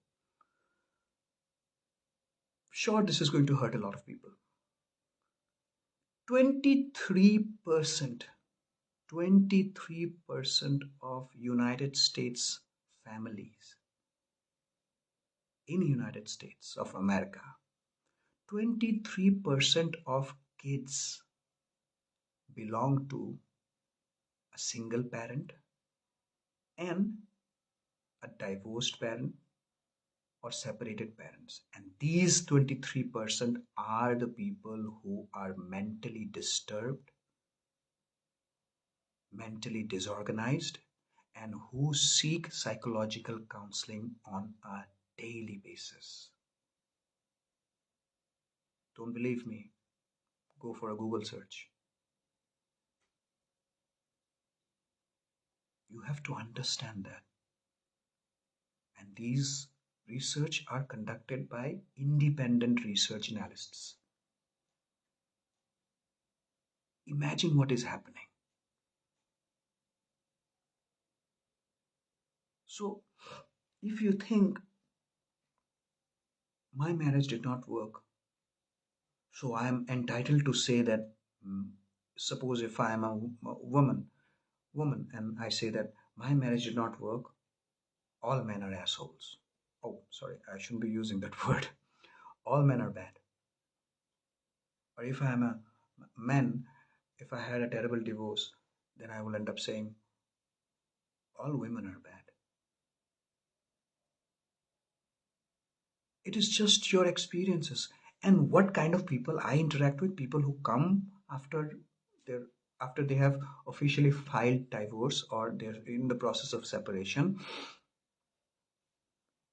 Sure, this is going to hurt a lot of people. 23%, 23% of United States families in United States of America, 23% of kids belong to a single parent and a divorced parent or separated parents. And these 23% are the people who are mentally disturbed, mentally disorganized, and who seek psychological counseling on a daily basis. Don't believe me? Go for a Google search. You have to understand that. And these research are conducted by independent research analysts. Imagine what is happening. So, if you think my marriage did not work, so I am entitled to say that, suppose if I am a woman, and I say that my marriage did not work, all men are assholes. Oh, sorry, I shouldn't be using that word. All men are bad. Or if I am a man, if I had a terrible divorce, then I will end up saying all women are bad. It is just your experiences and what kind of people I interact with. People who come their after they have officially filed divorce or they're in the process of separation.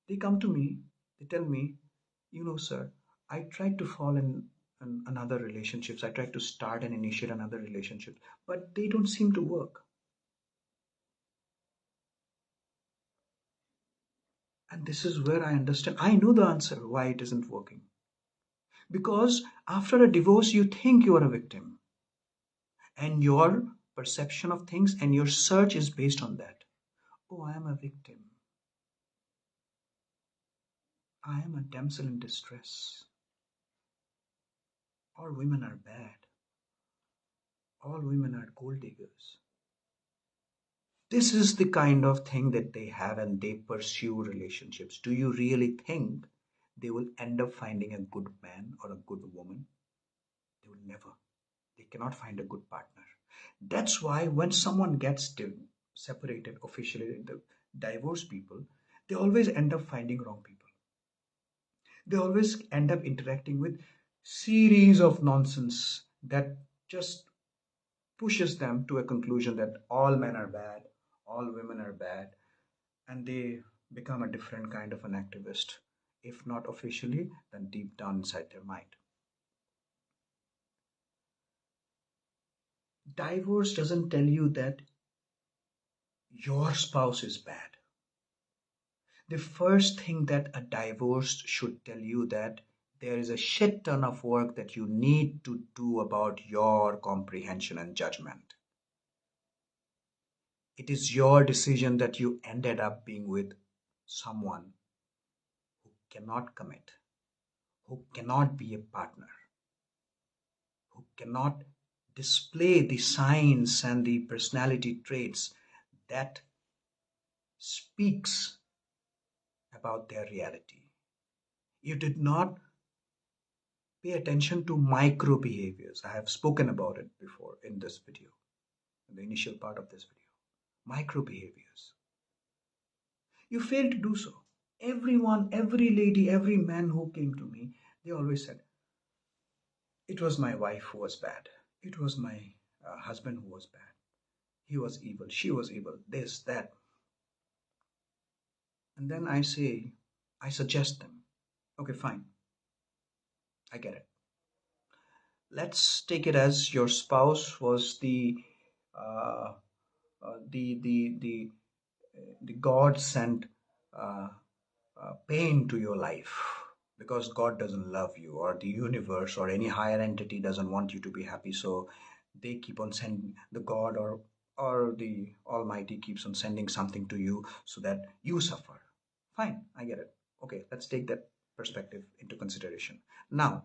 They come to me, they tell me, sir, I tried to fall in another relationships. I tried to start and initiate another relationship, but they don't seem to work. And this is where I understand. I know the answer why it isn't working. Because after a divorce, you think you are a victim, and your perception of things and your search is based on that. Oh, I am a victim. I am a damsel in distress. All women are bad. All women are gold diggers. This is the kind of thing that they have and they pursue relationships. Do you really think they will end up finding a good man or a good woman? They will never. They cannot find a good partner. That's why when someone gets separated officially, the divorced people, they always end up finding wrong people. They always end up interacting with series of nonsense that just pushes them to a conclusion that all men are bad, all women are bad, and they become a different kind of an activist, if not officially, then deep down inside their mind. Divorce doesn't tell you that your spouse is bad. The first thing that a divorce should tell you that there is a shit ton of work that you need to do about your comprehension and judgment. It is your decision that you ended up being with someone who cannot commit, who cannot be a partner, who cannot display the signs and the personality traits that speaks about their reality. You did not pay attention to micro behaviors. I have spoken about it before in this video, in the initial part of this video. Micro behaviors. You failed to do so. Everyone, every lady, every man who came to me, they always said, it was my wife who was bad. It was my husband who was bad. He was evil. She was evil. This, that. And then I suggest them, okay, fine, I get it. Let's take it as your spouse was uh, the God sent uh, pain to your life because God doesn't love you, or the universe or any higher entity doesn't want you to be happy. So they keep on sending the God or the Almighty keeps on sending something to you so that you suffer. Fine, I get it. Okay, let's take that perspective into consideration. Now,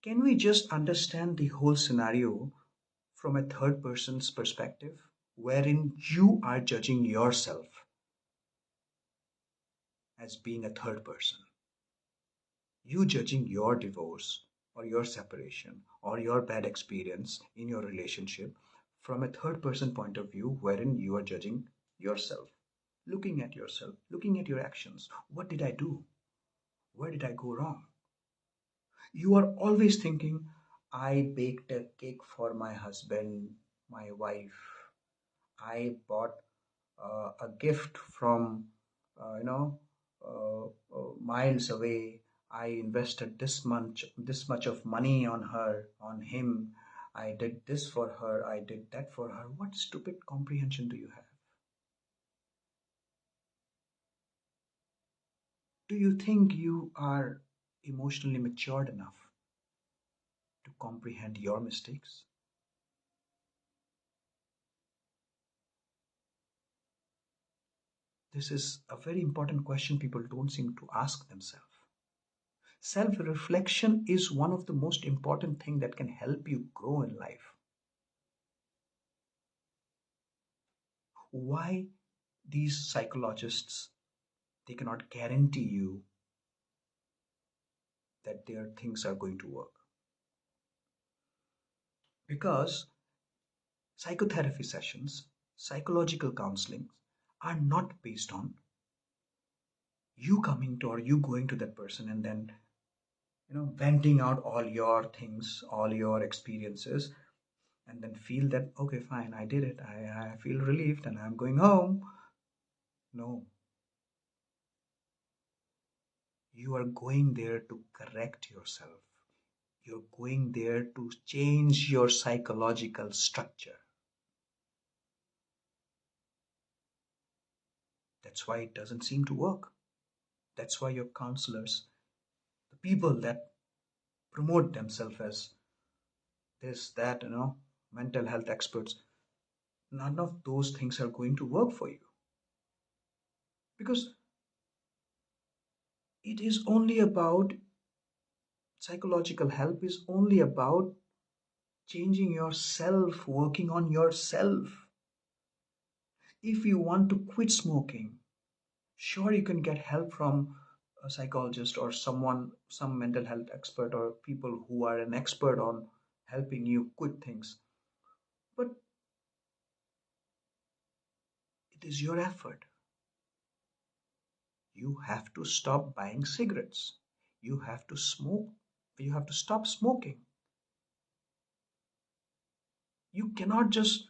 can we just understand the whole scenario from a third person's perspective, wherein you are judging yourself as being a third person? You judging your divorce or your separation or your bad experience in your relationship from a third person point of view, wherein you are judging yourself, looking at your actions. What did I do? Where did I go wrong? You are always thinking, I baked a cake for my husband, my wife. I bought a gift from, you know, miles away. I invested this much of money on her, on him. I did this for her. I did that for her. What stupid comprehension do you have? Do you think you are emotionally matured enough to comprehend your mistakes? This is a very important question people don't seem to ask themselves. Self reflection is one of the most important things that can help you grow in life. Why these psychologists, they cannot guarantee you that their things are going to work? Because psychotherapy sessions, psychological counseling are not based on you coming to or you going to that person and then venting out all your things, all your experiences, and then feel that, okay, fine, I did it, I feel relieved and I'm going home. No, you are going there to correct yourself. You're going there to change your psychological structure. That's why it doesn't seem to work. That's why your counselors, the people that promote themselves as this, that, mental health experts, none of those things are going to work for you. Because It is only about psychological help is only about changing yourself, working on yourself. If you want to quit smoking, sure, you can get help from a psychologist or someone, some mental health expert, or people who are an expert on helping you quit things. But it is your effort. You have to stop buying cigarettes. You have to smoke. You have to stop smoking. You cannot just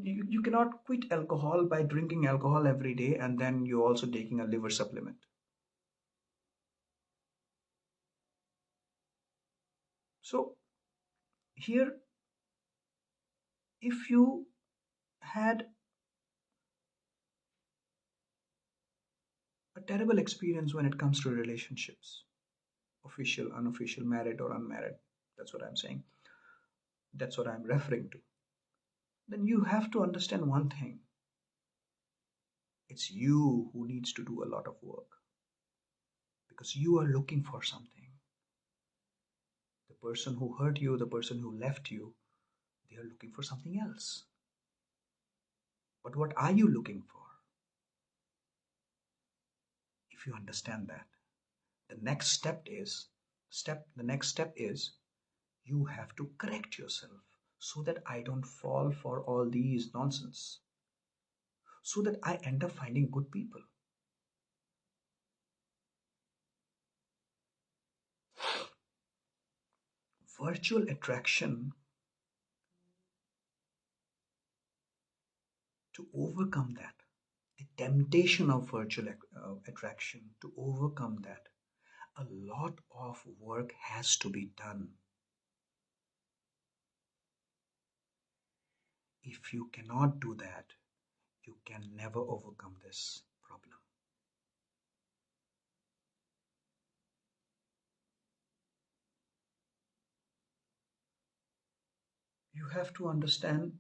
you cannot quit alcohol by drinking alcohol every day and then you're also taking a liver supplement. So here, if you had a terrible experience when it comes to relationships, official, unofficial, married or unmarried, that's what I'm saying, that's what I'm referring to, then you have to understand one thing: it's you who needs to do a lot of work, because you are looking for something. The person who hurt you, the person who left you, they are looking for something else. But what are you looking for? If you understand that, the next step is you have to correct yourself so that I don't fall for all these nonsense, so that I end up finding good people. Virtual attraction, to overcome that, the temptation of virtual attraction, to overcome that, a lot of work has to be done. If you cannot do that, you can never overcome this problem. You have to understand,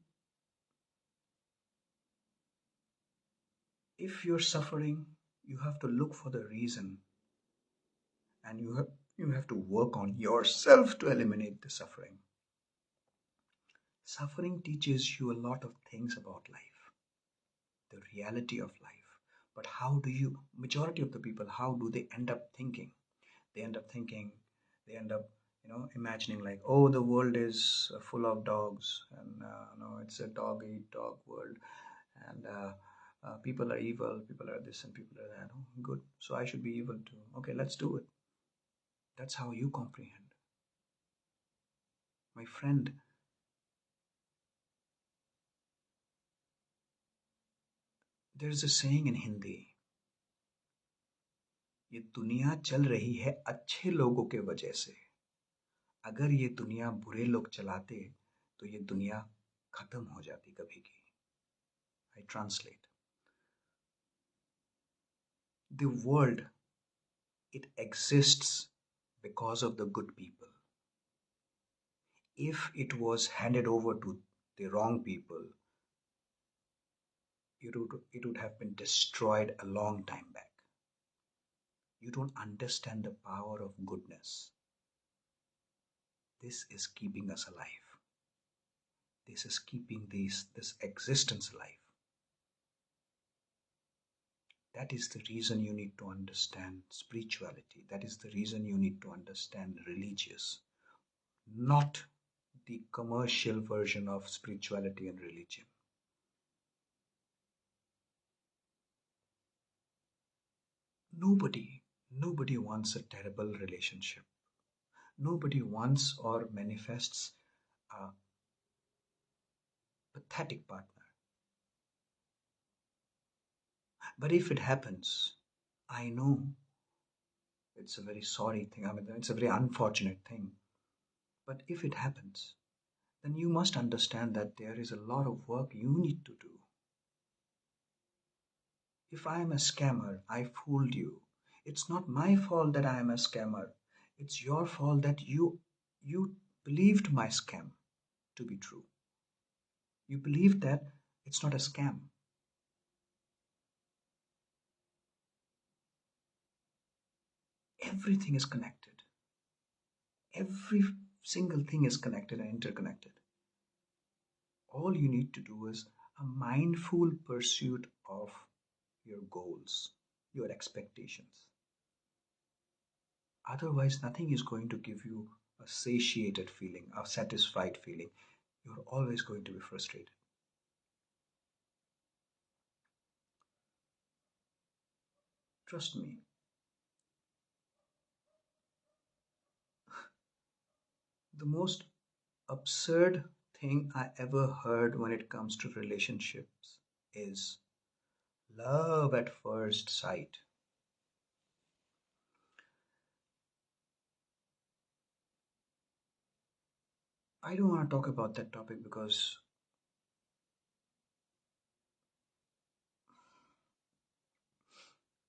if you're suffering, you have to look for the reason, and you have to work on yourself to eliminate the suffering. Suffering teaches you a lot of things about life, the reality of life. But how do you, majority of the people, how do they end up thinking? They end up thinking, they end up, imagining like, oh, the world is full of dogs, and no, it's a dog eat dog world, and people are evil, people are this, and people are that. Oh, good. So I should be evil too. Okay, let's do it. That's how you comprehend. My friend, there's a saying in Hindi, ये दुनिया चल रही है अच्छे लोगों के वजह से, अगर ये दुनिया बुरे लोग चलाते तो ये दुनिया खत्म हो जाती कभी की. I translate. The world, it exists because of the good people. If it was handed over to the wrong people, it would have been destroyed a long time back. You don't understand the power of goodness. This is keeping us alive. This is keeping this existence alive. That is the reason you need to understand spirituality. That is the reason you need to understand religious, not the commercial version of spirituality and religion. Nobody wants a terrible relationship. Nobody wants or manifests a pathetic partner. But if it happens, I know it's a very sorry thing. I mean, it's a very unfortunate thing. But if it happens, then you must understand that there is a lot of work you need to do. If I am a scammer, I fooled you. It's not my fault that I am a scammer. It's your fault that you believed my scam to be true. You believed that it's not a scam. Everything is connected. Every single thing is connected and interconnected. All you need to do is a mindful pursuit of your goals, your expectations. Otherwise, nothing is going to give you a satiated feeling, a satisfied feeling. You're always going to be frustrated. Trust me, the most absurd thing I ever heard when it comes to relationships is love at first sight. I don't want to talk about that topic because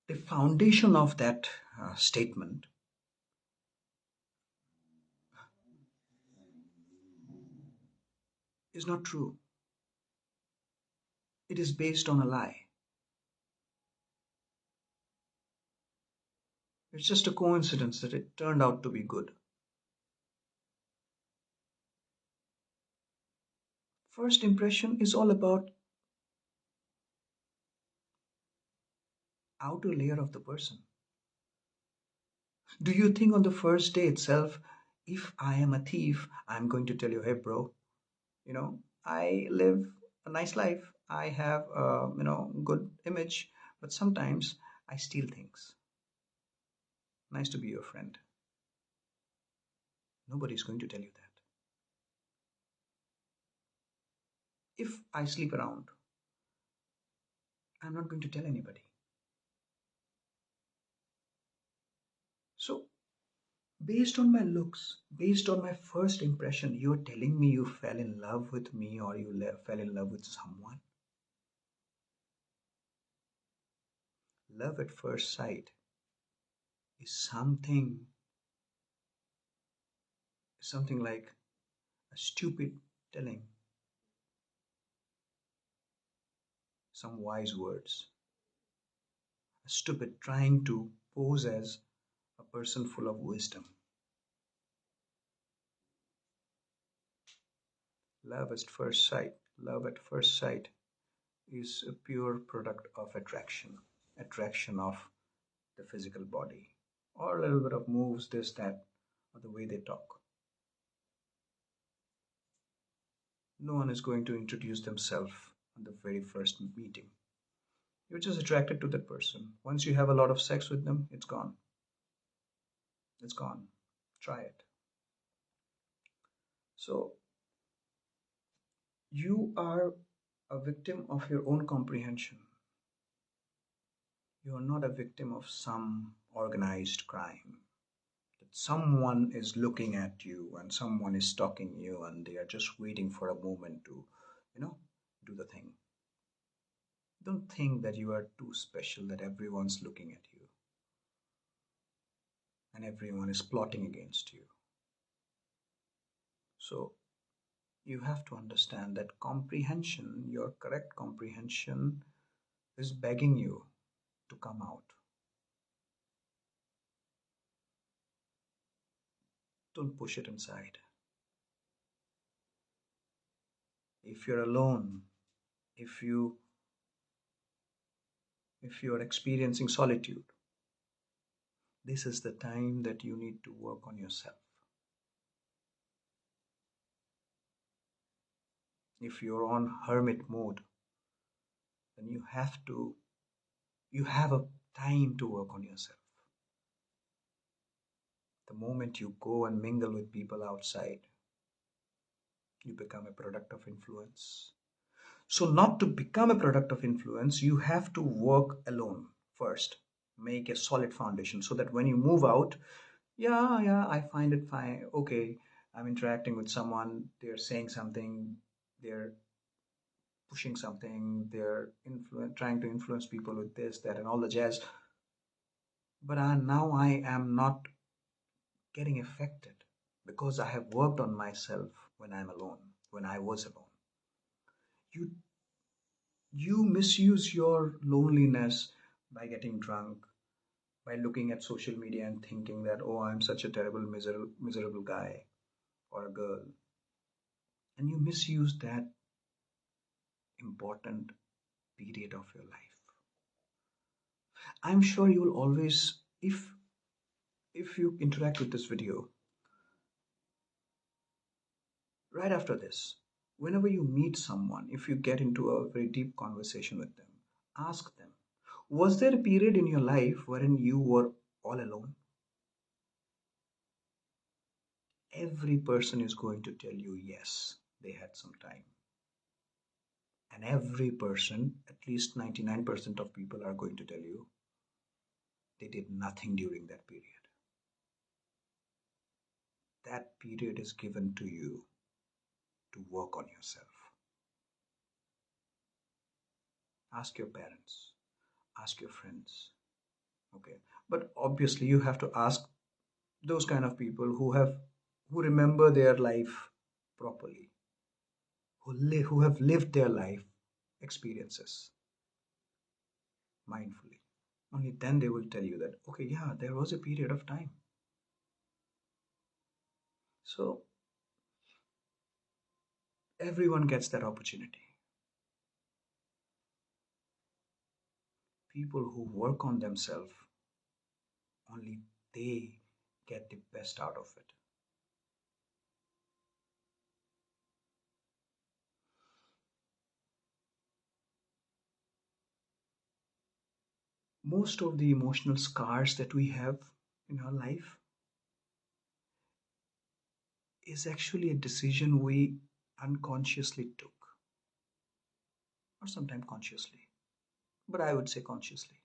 the foundation of that statement is not true. It is based on a lie. It's just a coincidence that it turned out to be good. First impression is all about outer layer of the person. Do you think on the first day itself, if I am a thief, I'm going to tell you, hey, bro, I live a nice life. I have a, good image, but sometimes I steal things. Nice to be your friend. Nobody's going to tell you that. If I sleep around, I'm not going to tell anybody. So, based on my looks, based on my first impression, you're telling me you fell in love with me or you fell in love with someone. Love at first sight is something like a stupid telling some wise words, a stupid trying to pose as a person full of wisdom. Love at first sight is a pure product of attraction of the physical body, or a little bit of moves, this, that, or the way they talk. No one is going to introduce themselves on the very first meeting. You're just attracted to that person. Once you have a lot of sex with them, it's gone. It's gone. Try it. So, you are a victim of your own comprehension. You are not a victim of some organized crime. That someone is looking at you and someone is stalking you and they are just waiting for a moment to, you know, do the thing. Don't think that you are too special, that everyone's looking at you and everyone is plotting against you. So, you have to understand that comprehension, your correct comprehension, is begging you to come out. Don't push it inside. If you're alone, if you if you're experiencing solitude, this is the time that you need to work on yourself. If you're on hermit mode, then you have a time to work on yourself. The moment you go and mingle with people outside, you become a product of influence. So, not to become a product of influence, you have to work alone first. Make a solid foundation so that when you move out, yeah, I find it fine. Okay, I'm interacting with someone, they're saying something, they're pushing something, trying to influence people with this, that, and all the jazz. But now I am not getting affected because I have worked on myself when I'm alone, when I was alone. You you misuse your loneliness by getting drunk, by looking at social media and thinking that, oh, I'm such a terrible, miserable guy or a girl. And you misuse that important period of your life. I'm sure you'll always, if you interact with this video, right after this, whenever you meet someone, if you get into a very deep conversation with them, ask them, was there a period in your life wherein you were all alone? Every person is going to tell you yes, they had some time. And every person, at least 99% of people, are going to tell you they did nothing during that period. That period is given to you to work on yourself. Ask your parents, ask your friends. Okay. But obviously you have to ask those kind of people who remember their life properly, who have lived their life experiences mindfully. Only then they will tell you that, okay, yeah, there was a period of time. So everyone gets that opportunity. People who work on themselves, only they get the best out of it. Most of the emotional scars that we have in our life is actually a decision we unconsciously took, or sometimes consciously, but I would say consciously.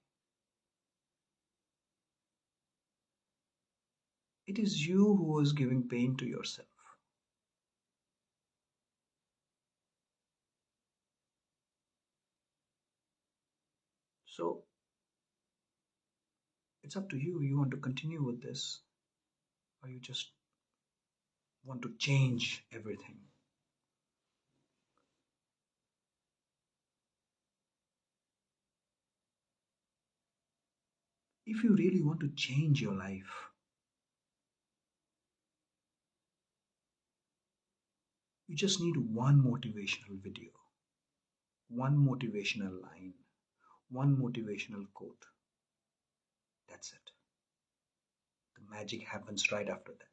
It is you who is giving pain to yourself. So it's up to you. You want to continue with this, or you just want to change everything. If you really want to change your life, you just need one motivational video, one motivational line, one motivational quote. That's it. The magic happens right after that.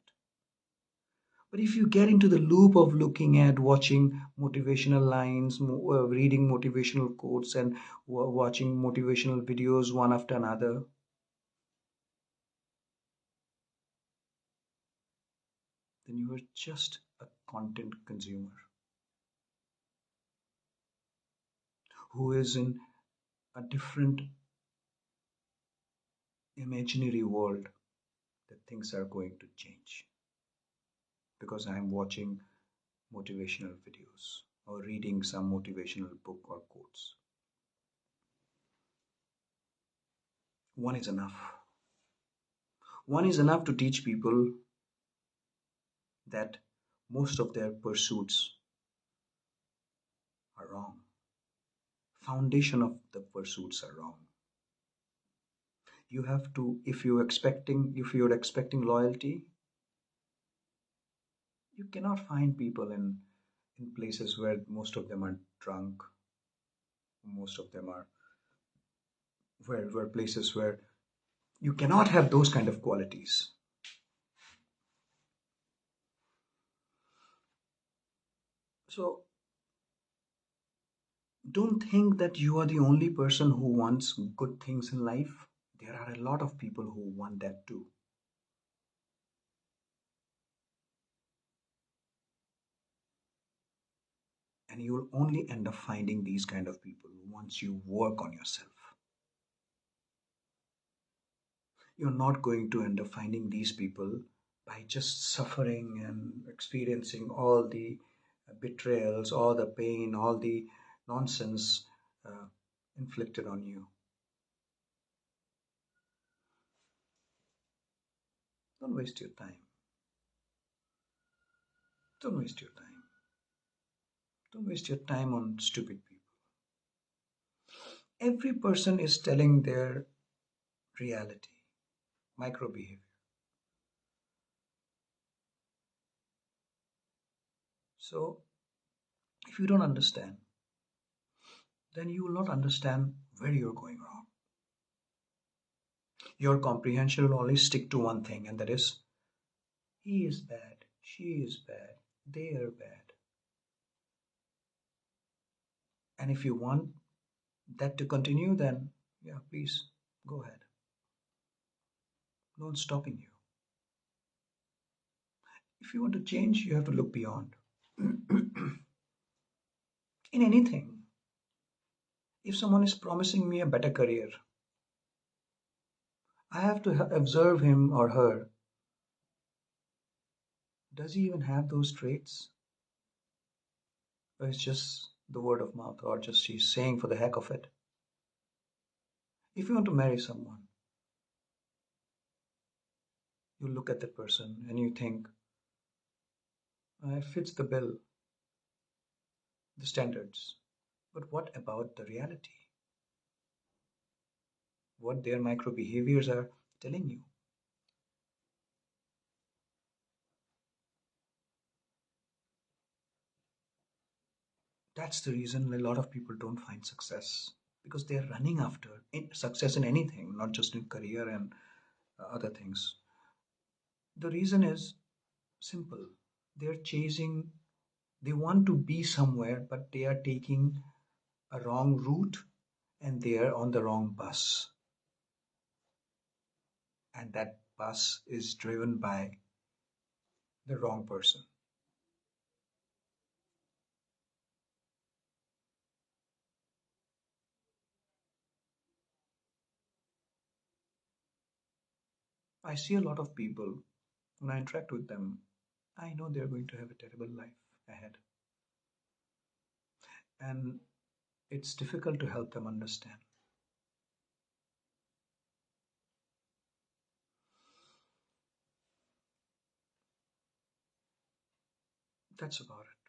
But if you get into the loop of looking at watching motivational lines, reading motivational quotes, and watching motivational videos one after another, then you are just a content consumer who is in a different imaginary world that things are going to change because I am watching motivational videos or reading some motivational book or quotes. One is enough. One is enough to teach people that most of their pursuits are wrong. Foundation of the pursuits are wrong. You have to, if you're expecting loyalty, you cannot find people in places where most of them are drunk, most of them are where places where you cannot have those kind of qualities. So don't think that you are the only person who wants good things in life. There are a lot of people who want that too. And you will only end up finding these kind of people once you work on yourself. You're not going to end up finding these people by just suffering and experiencing all the betrayals, all the pain, all the nonsense uh, inflicted on you. Don't waste your time. Don't waste your time. Don't waste your time on stupid people. Every person is telling their reality. micro behavior. So, if you don't understand, then you will not understand where you're going wrong. Your comprehension will only stick to one thing, and that is he is bad, she is bad, they are bad. And if you want that to continue, then yeah, please go ahead. No one's stopping you. If you want to change, you have to look beyond. In anything, if someone is promising me a better career, I have to observe him or her. Does he even have those traits? Or it's just the word of mouth, or just she's saying for the heck of it? If you want to marry someone, you look at that person and you think, it fits the bill, the standards. But what about the reality? What their micro behaviors are telling you? That's the reason a lot of people don't find success, because they're running after success in anything, not just in career and other things. The reason is simple. They're chasing, they want to be somewhere, but they are taking a wrong route and they are on the wrong bus. And that bus is driven by the wrong person. I see a lot of people, when I interact with them, I know they're going to have a terrible life ahead. And it's difficult to help them understand. That's about it.